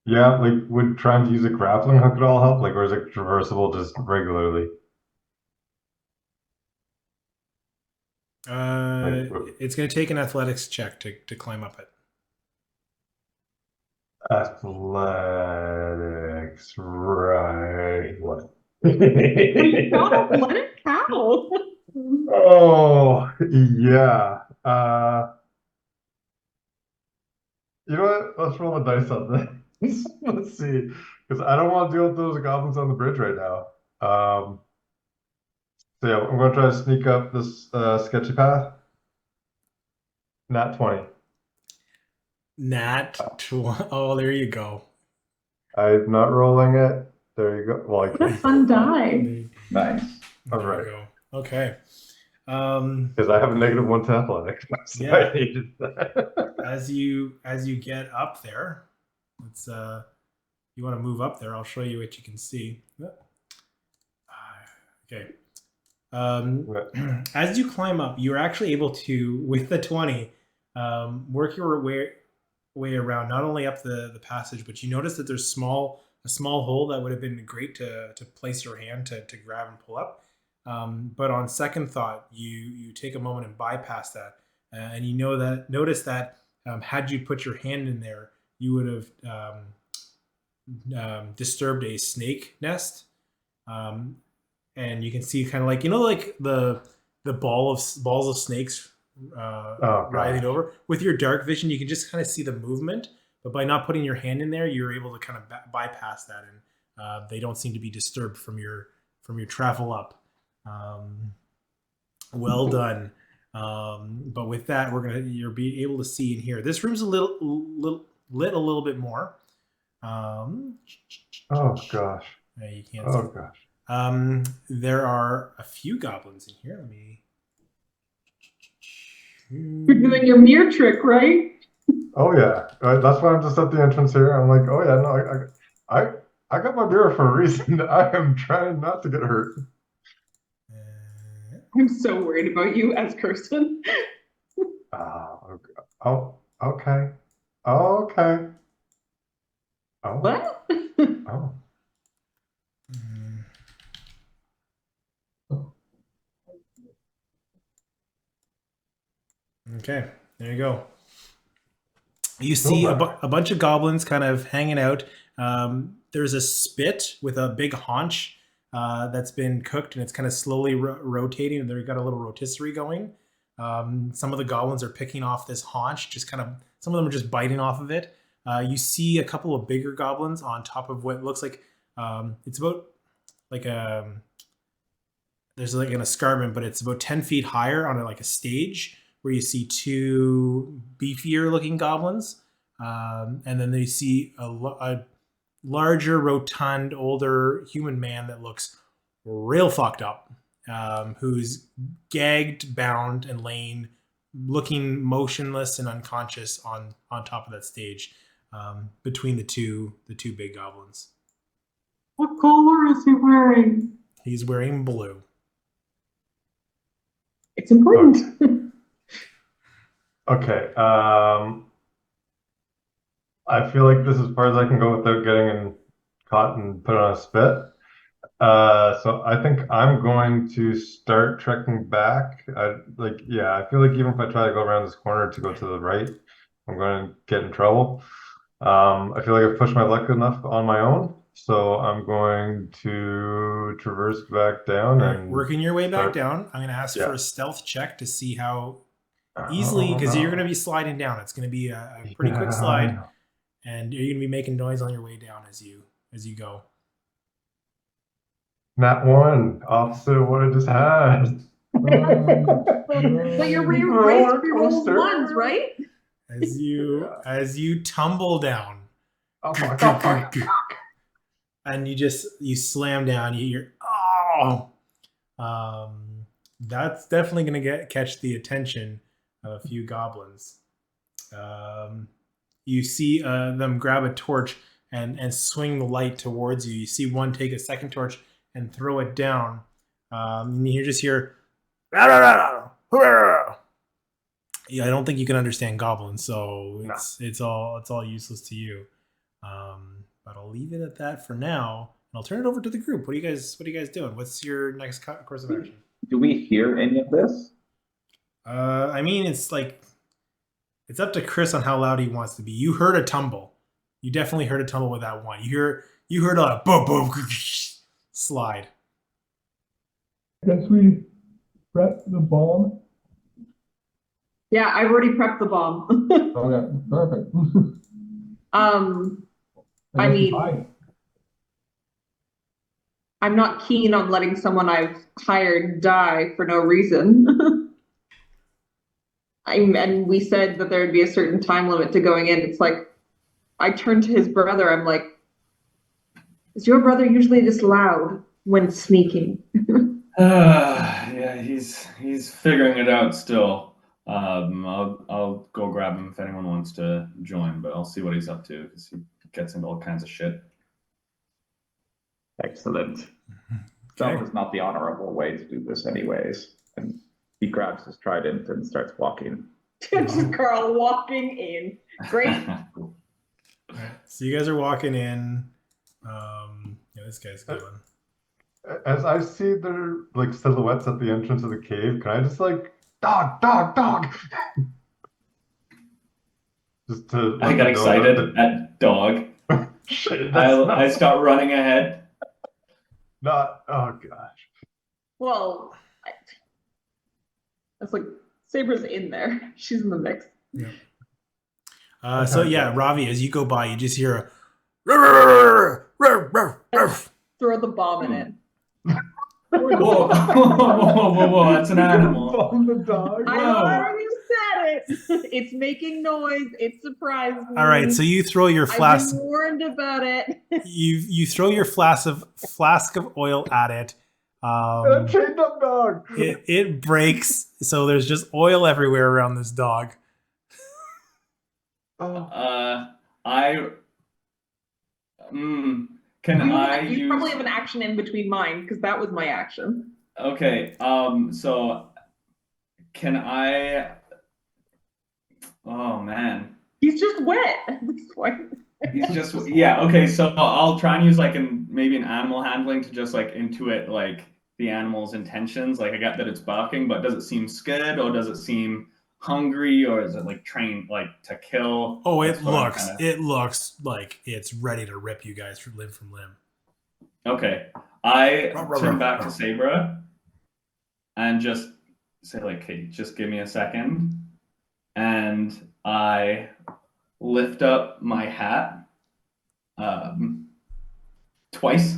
Yeah, like would trying to use a grappling hook at all help? Like, or is it traversable just regularly? It's going to take an athletics check to climb up it. Athletics, right? What? Let it cow. Oh, yeah. You know what? Let's roll the dice on this. Let's see. Because I don't want to deal with those goblins on the bridge right now. So yeah, I'm going to try to sneak up this sketchy path. Nat 20. Oh, there you go. I'm not rolling it. There you go. Well, I What a can't. fun die. Nice. All There right. you go. Okay. Because I have a -1 to athletics. So Yeah. I hated that. As you get up there, let's you want to move up there, I'll show you what you can see. Okay. As you climb up, you're actually able to, with the 20, Work your way around, not only up the passage, but you notice that there's a small hole that would have been great to place your hand to grab and pull up. But on second thought, you take a moment and bypass that, and you notice that had you put your hand in there, you would have disturbed a snake nest. And you can see kind of like like the balls of snakes writhing over. With your dark vision, you can just kind of see the movement, but by not putting your hand in there, you're able to kind of bypass that, and they don't seem to be disturbed from your travel up. Well done. But with that, you'll be able to see in here. This room's a little lit a little bit more. Oh gosh. You can't Oh see. gosh. There are a few goblins in here. Let me. You're doing your mirror trick, right? Oh yeah. That's why I'm just at the entrance here. I'm like, oh yeah, no, I got my mirror for a reason. I am trying not to get hurt. I'm so worried about you as Kirsten. Oh, okay. Okay. Oh. What? Oh. Okay, there you go. You see a bunch of goblins kind of hanging out. There's a spit with a big haunch that's been cooked, and it's kind of slowly rotating. And they've got a little rotisserie going. Some of the goblins are picking off this haunch, just kind of. Some of them are just biting off of it. You see a couple of bigger goblins on top of what looks like it's about like a. There's like an escarpment, but it's about 10 feet higher on like a stage, where you see two beefier looking goblins. And then you see a larger, rotund, older human man that looks real fucked up, who's gagged, bound, and laying, looking motionless and unconscious on top of that stage, between the two big goblins. What color is he wearing? He's wearing blue. It's important. Okay. I feel like this is as far as I can go without getting caught and put on a spit. So I think I'm going to start trekking back. I feel like even if I try to go around this corner to go to the right, I'm going to get in trouble. I feel like I've pushed my luck enough on my own, so I'm going to traverse back down and working your way back down. I'm going to ask for a stealth check to see how easily, because you're going to be sliding down. It's going to be a pretty quick slide, and you're going to be making noise on your way down as you go. Nat 1, opposite of what I just had. But you're rolled ones, right? As you tumble down, oh my God. and you slam down. You hear, that's definitely going to catch the attention of a few goblins. You see them grab a torch and swing the light towards you. You see one take a second torch and throw it down. And you just hear, rah, rah, rah, rah, rah. Yeah, I don't think you can understand goblin, so it's all useless to you. But I'll leave it at that for now, and I'll turn it over to the group. What are you guys doing? What's your next course of action? Do we hear any of this? I mean, it's up to Chris on how loud he wants to be. You heard a tumble. You definitely heard a tumble with that one. You heard a boom boom slide. Guess we prep the bomb. Yeah, I've already prepped the bomb. Okay, perfect. I mean, I'm not keen on letting someone I've hired die for no reason. And we said that there would be a certain time limit to going in. It's like, I turned to his brother. I'm like, is your brother usually this loud when sneaking? Yeah, he's figuring it out still. I'll go grab him if anyone wants to join, but I'll see what he's up to because he gets into all kinds of shit. Excellent. Stealth is not the honorable way to do this anyways. And he grabs his trident and starts walking Just Carl walking in. Great. So you guys are walking in. Yeah, this guy's going. As I see their like silhouettes at the entrance of the cave, can I just like dog, dog, dog? Just to I let got them know that excited at dog. shit, that's I start running ahead. not. Oh gosh. Well, I was like, Sabra's in there. She's in the mix. Yeah. So yeah, Ravi, as you go by, you just hear a "Rrr, rrr, rrr, rrr." Throw the bomb in it. Whoa, whoa, whoa, whoa, whoa, that's an animal. Bomb the dog. I already said it. It's making noise. It surprised me. All right, so you throw your I've flask. been warned about it. You throw your flask of oil at it. And a chained up dog. It breaks, so there's just oil everywhere around this dog. Oh. Can I You use? probably have an action in between mine because that was my action. Okay. So can I? Oh man. He's just wet at this point. He's just yeah. Okay. So I'll try and use like maybe an animal handling to just like intuit like the animal's intentions. Like I get that it's barking, but does it seem scared or does it seem hungry or is it like trained like to kill? Oh, That's what I'm kinda- it looks like it's ready to rip you guys limb from limb. Okay. I turn back to Sabra and just say like, hey, just give me a second. And I lift up my hat twice.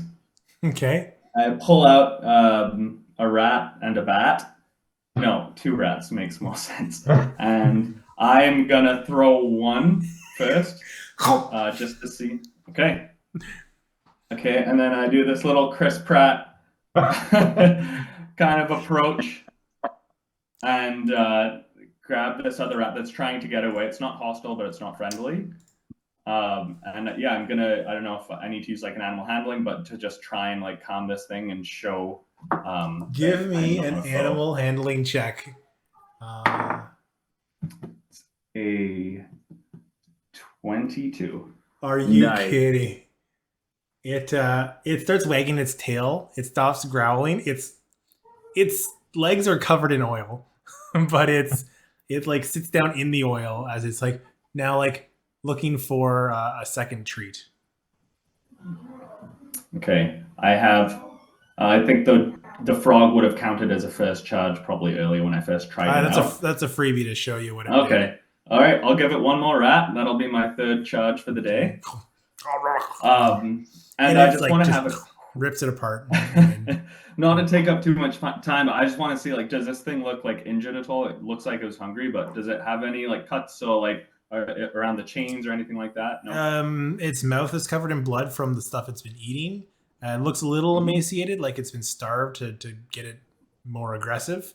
Okay. I pull out a rat and a bat. No, 2 rats makes more sense. And I'm gonna throw one first, just to see. Okay. Okay, and then I do this little Chris Pratt kind of approach and grab this other rat that's trying to get away. It's not hostile, but it's not friendly. And yeah, I don't know if I need to use like an animal handling, but to just try and like calm this thing and show. Give me an animal handling check. A 22. Are you Nice. kidding? It starts wagging its tail. It stops growling. Its legs are covered in oil, but it like sits down in the oil as it's like now like looking for a second treat. Okay, I think the frog would have counted as a first charge probably earlier when I first tried it out. That's a freebie to show you what it Okay. did. All right, I'll give it one more rat. That'll be my 3rd charge for the day. And I just like, want to have rips it apart. not to take up too much time, but I just want to see like, does this thing look like injured at all? It looks like it was hungry, but does it have any like cuts or like around the chains or anything like that? No. Its mouth is covered in blood from the stuff it's been eating. It looks a little emaciated, like it's been starved to get it more aggressive.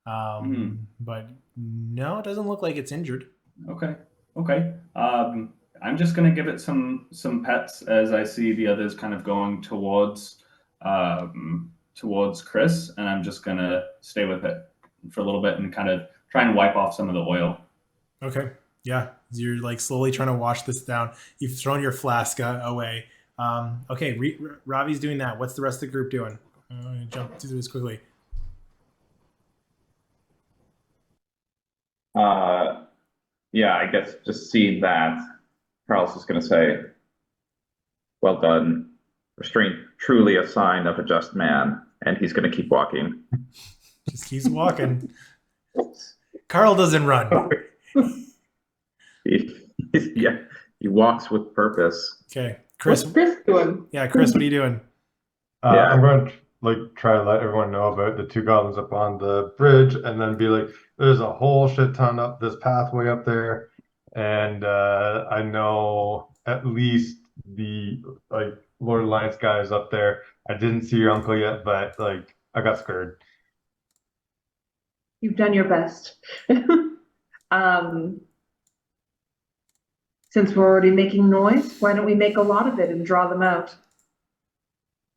But no, it doesn't look like it's injured. Okay. I'm just gonna give it some pets as I see the others kind of going towards Chris, and I'm just gonna stay with it for a little bit and kind of try and wipe off some of the oil. Okay. Yeah, you're like slowly trying to wash this down. You've thrown your flask away. Okay, Ravi's doing that. What's the rest of the group doing? Jump through this quickly. Yeah, I guess just seeing that, Carl's just going to say, well done. Restraint, truly a sign of a just man. And he's going to keep walking. Just keeps walking. Carl doesn't run. He walks with purpose. Okay, Chris. What's Chris doing? Yeah, Chris, what are you doing? I'm going to like try to let everyone know about the 2 goblins up on the bridge, and then be like, "There's a whole shit ton up this pathway up there, and I know at least the like Lord Alliance guys up there. I didn't see your uncle yet, but like I got scared." You've done your best. Since we're already making noise, why don't we make a lot of it and draw them out?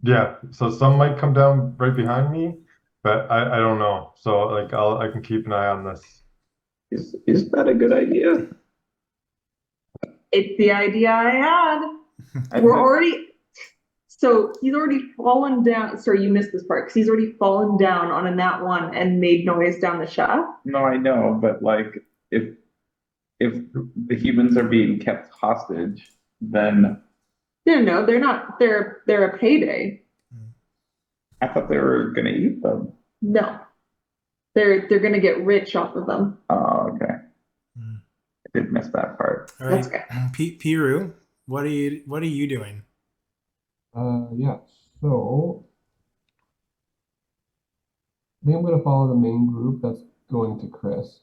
Yeah, so some might come down right behind me, but I don't know. So like I can keep an eye on this. Is that a good idea? It's the idea I had. I We're think- already. So he's already fallen down. Sorry, you missed this part because he's already fallen down on a nat one and made noise down the shaft. No, I know, but like if the humans are being kept hostage, then No, they're not. They're a payday. I thought they were gonna eat them. No, they're gonna get rich off of them. Oh, okay. Mm. I did miss that part. All right, That's okay. Piru, what are you doing? Yeah. So I think I'm gonna follow the main group that's going to Chris.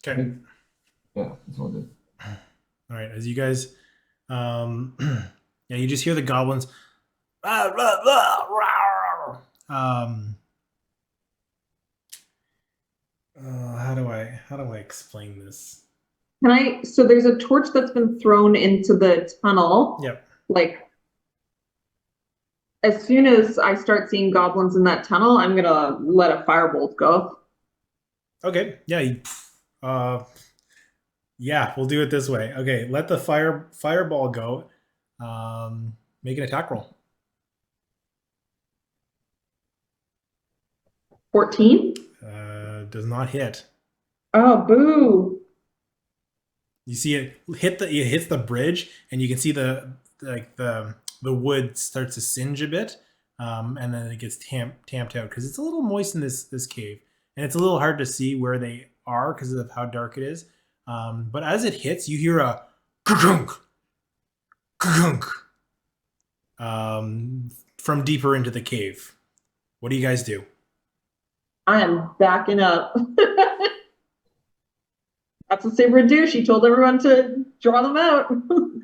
Okay. Yeah, that's what I'll do. All right, as you guys, yeah, you just hear the goblins. How do I explain this? Can I? So there's a torch that's been thrown into the tunnel. Yep. Like, as soon as I start seeing goblins in that tunnel, I'm gonna let a firebolt go. Okay. Yeah. Yeah. We'll do it this way. Okay. Let the fireball go. Make an attack roll. 14? Does not hit. Oh, boo. You see it hits the bridge, and you can see the wood starts to singe a bit, and then it gets tamped out because it's a little moist in this cave, and it's a little hard to see where they are because of how dark it is. But as it hits, you hear a gunk, gunk, from deeper into the cave. What do you guys do? I am backing up. That's what Saber would do. She told everyone to draw them out.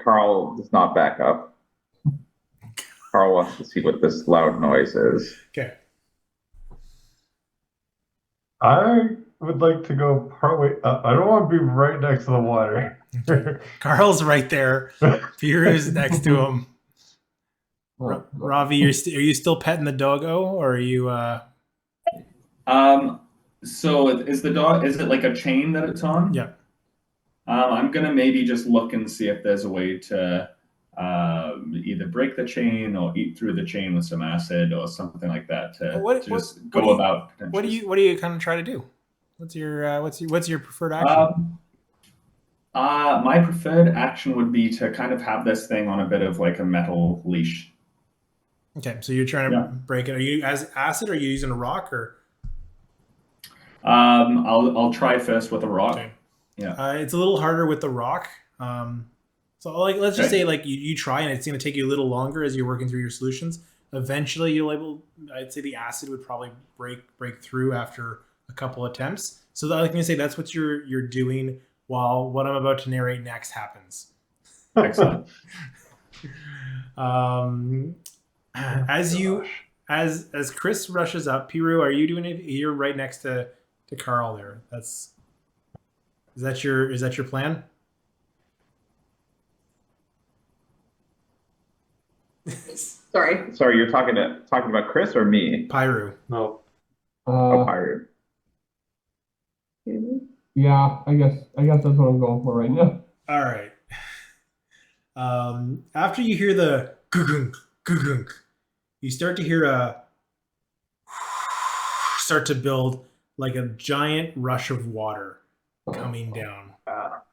Carl does not back up. Carl wants to see what this loud noise is. Okay. I would like to go partway up. I don't want to be right next to the water. Carl's right there. Piru's next to him. Ravi, are you still petting the doggo, or are you? So is the dog? Is it like a chain that it's on? Yeah. I'm gonna maybe just look and see if there's a way to either break the chain or eat through the chain with some acid or something like that to go about. What do you kind of try to do? What's your preferred action? My preferred action would be to kind of have this thing on a bit of like a metal leash. Okay, so you're trying to break it. Are you as acid? Or are you using a rock or? I'll try first with a rock. Okay. Yeah. It's a little harder with the rock. So like let's just say like you try and it's going to take you a little longer as you're working through your solutions. Eventually I'd say the acid would probably break through after a couple attempts. So like I'm going to say that's what you're doing while what I'm about to narrate next happens. Excellent. As Chris rushes up, Piru, are you doing it? You're right next to Carl there. Is that your plan? Sorry, you're talking about Chris or me? Piru. No. Pirate. Yeah, I guess that's what I'm going for right now. All right. After you hear the gugunk, gugunk, you start to hear start to build like a giant rush of water coming down.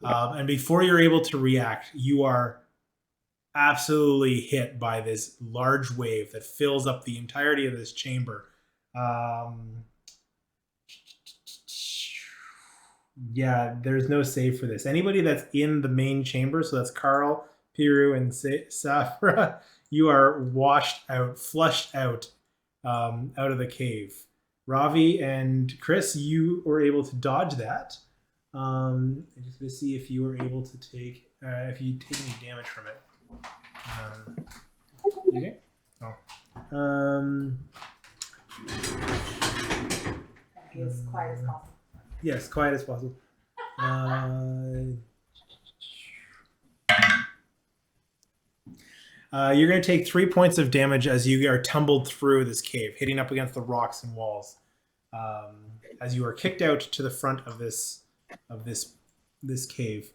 And before you're able to react, you are absolutely hit by this large wave that fills up the entirety of this chamber. Yeah, there's no save for this. Anybody that's in the main chamber, so that's Carl, Piru, and Safra, you are flushed out of the cave. Ravi and Chris, you were able to dodge that. I'm just going to see if you were able to take any damage from it. Okay. Oh. As quiet as possible. Yes, quiet as possible. You're going to take 3 points of damage as you are tumbled through this cave, hitting up against the rocks and walls. As you are kicked out to the front of this of this cave.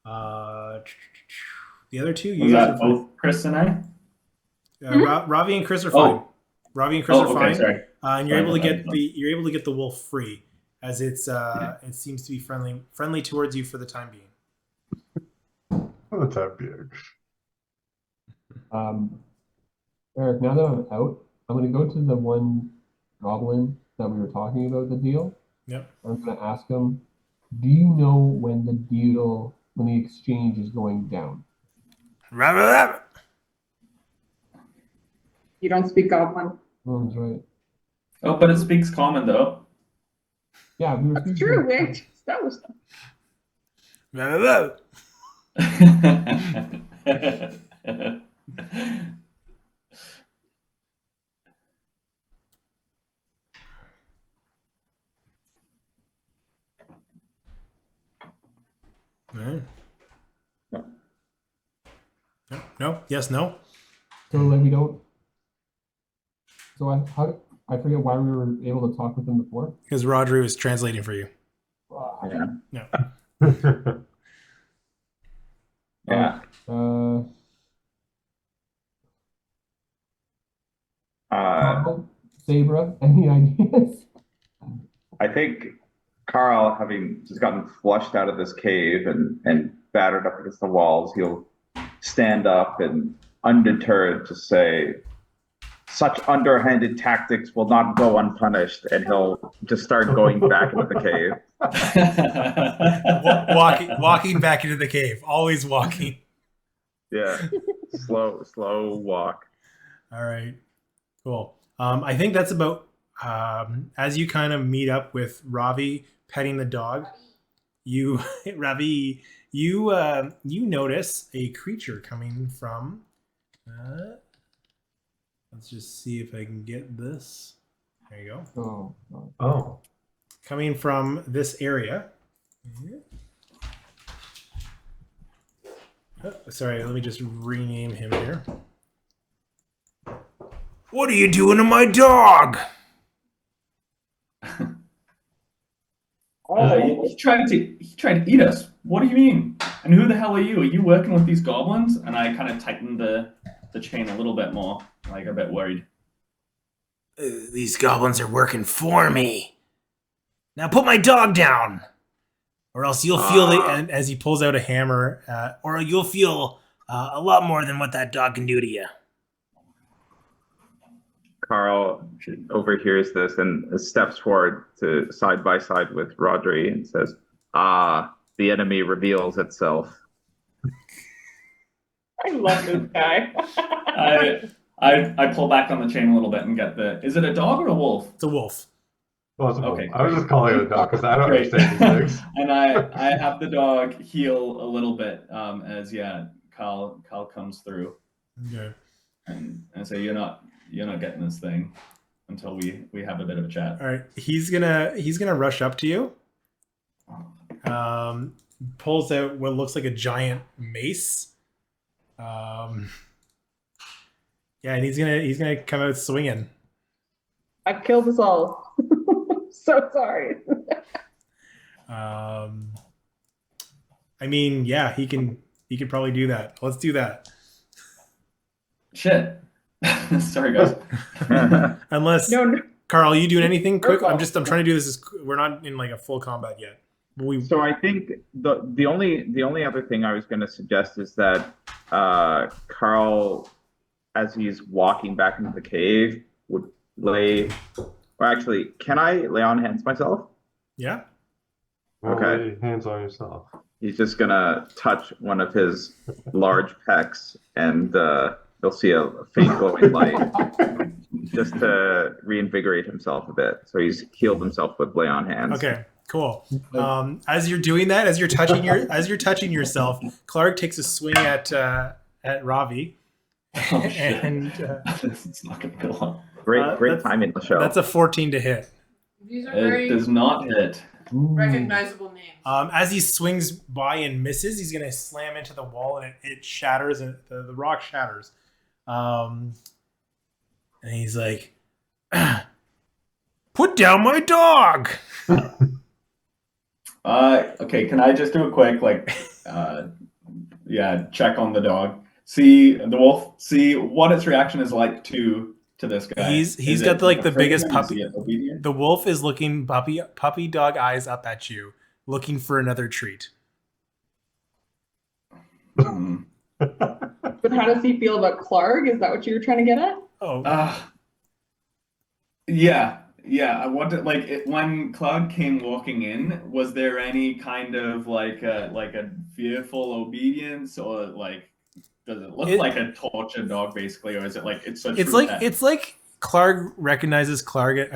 The other two, you Was guys that are fine. both Chris and I? Ravi and Chris are fine. Oh. Ravi and Chris are Okay, fine. sorry. And you're Sorry able to about that. you're able to get the wolf free, as it seems to be friendly towards you for the time being. For the time being. Eric, now that I'm out, I'm gonna go to the one goblin that we were talking about the deal. Yep. I'm gonna ask him, do you know when the exchange is going down? You don't speak Goblin. Oh, that's right. Oh, but it speaks common though. Yeah, we were That's speaking. true. Wait, that was. Right. No. Yes. No. So like we don't. So I forget why we were able to talk with him before. Because Rodri was translating for you. Yeah. No. Yeah. Carl, Sabra, any ideas? I think Carl, having just gotten flushed out of this cave and battered up against the walls, he'll stand up and undeterred to say, "Such underhanded tactics will not go unpunished," and he'll just start going back into the cave. Walking back into the cave. Always walking. Yeah, slow walk. All right, cool. I think that's about as you kind of meet up with Ravi petting the dog. Ravi, you notice a creature coming from. Let's just see if I can get this. There you go. Oh. Coming from this area. Sorry, let me just rename him here. What are you doing to my dog? He tried to eat us. What do you mean? And who the hell are you? Are you working with these goblins? And I kind of tightened the chain a little bit more, like a bit worried. These goblins are working for me. Now put my dog down, or else you'll feel and as he pulls out a hammer, or you'll feel a lot more than what that dog can do to you. Carl overhears this and steps forward to side by side with Rodri and says, the enemy reveals itself." I love this guy. I pull back on the chain a little bit and get the. Is it a dog or a wolf? It's a wolf. Well, it's a wolf. Okay. I was just calling it a dog because I don't Great. understand these things. And I have the dog heal a little bit as Kyle comes through. Okay. And say you're not getting this thing until we have a bit of a chat. All right. He's gonna rush up to you. Pulls out what looks like a giant mace. Yeah, and he's gonna come out swinging. I've killed us all. So sorry. I mean, yeah, he can probably do that. Let's do that. Shit. Sorry, guys. Unless No. Carl, are you doing anything quick? Carl. I'm trying to do this. We're not in like a full combat yet. So I think the only other thing I was going to suggest is that Carl, as he's walking back into the cave, would lay. Or actually, can I lay on hands myself? Yeah. Okay. Lay hands on yourself. He's just gonna touch one of his large pecs, and you'll see a faint glowing light, just to reinvigorate himself a bit. So he's healed himself with lay on hands. Okay. Cool. As you're doing that, as you're touching yourself, Clark takes a swing at Ravi, and It's not gonna go on. Great time in the show. that's a 14 to hit. These are It very does not hit. recognizable names. As he swings by and misses, he's gonna slam into the wall, and it shatters, and the rock shatters. And he's like, "Put down my dog." Okay, can I just do a quick check on the dog? See the wolf. See what its reaction is like to this guy. He's Is got it like the afraid of biggest him? Is puppy. he obedient? The wolf is looking puppy dog eyes up at you, looking for another treat. Hmm. But how does he feel about Clark? Is that what you were trying to get at? Oh, Yeah. I wanted when Claude came walking in, was there any kind of like a fearful obedience, or like does it look like a tortured dog basically, or is it like it's a true pet? It's like Clark recognizes Clark.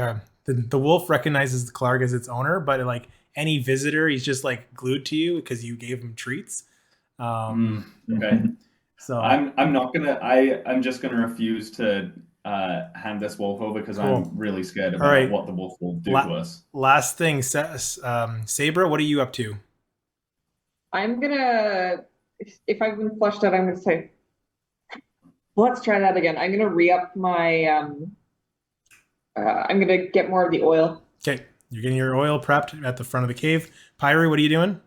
The wolf recognizes Clark as its owner, but like any visitor, he's just like glued to you because you gave him treats. Okay. So I'm just gonna refuse to hand this wolf over because I'm really scared about what the wolf will do to us. Last thing, Sabra, what are you up to? I'm gonna, if I've been flushed out, I'm gonna say, let's try that again. I'm gonna re-up my, I'm gonna get more of the oil. Okay, you're getting your oil prepped at the front of the cave. Pyre, what are you doing?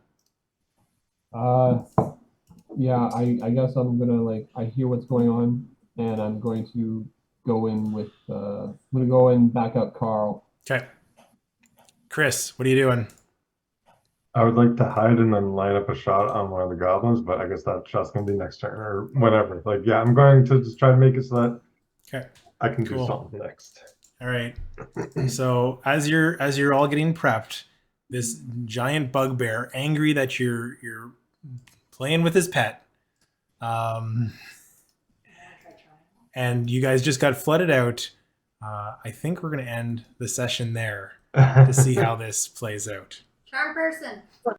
Yeah, I guess I'm gonna I hear what's going on, and I'm going to go in with I'm gonna go and back up Carl. Okay. Chris, what are you doing? I would like to hide and then line up a shot on one of the goblins, but I guess that shot's gonna be next turn or whatever. I'm going to just try to make it so that I can do something next. All right. So as you're all getting prepped, this giant bugbear, angry that you're playing with his pet, and you guys just got flooded out. I think we're gonna end the session there to see how this plays out. Charm person.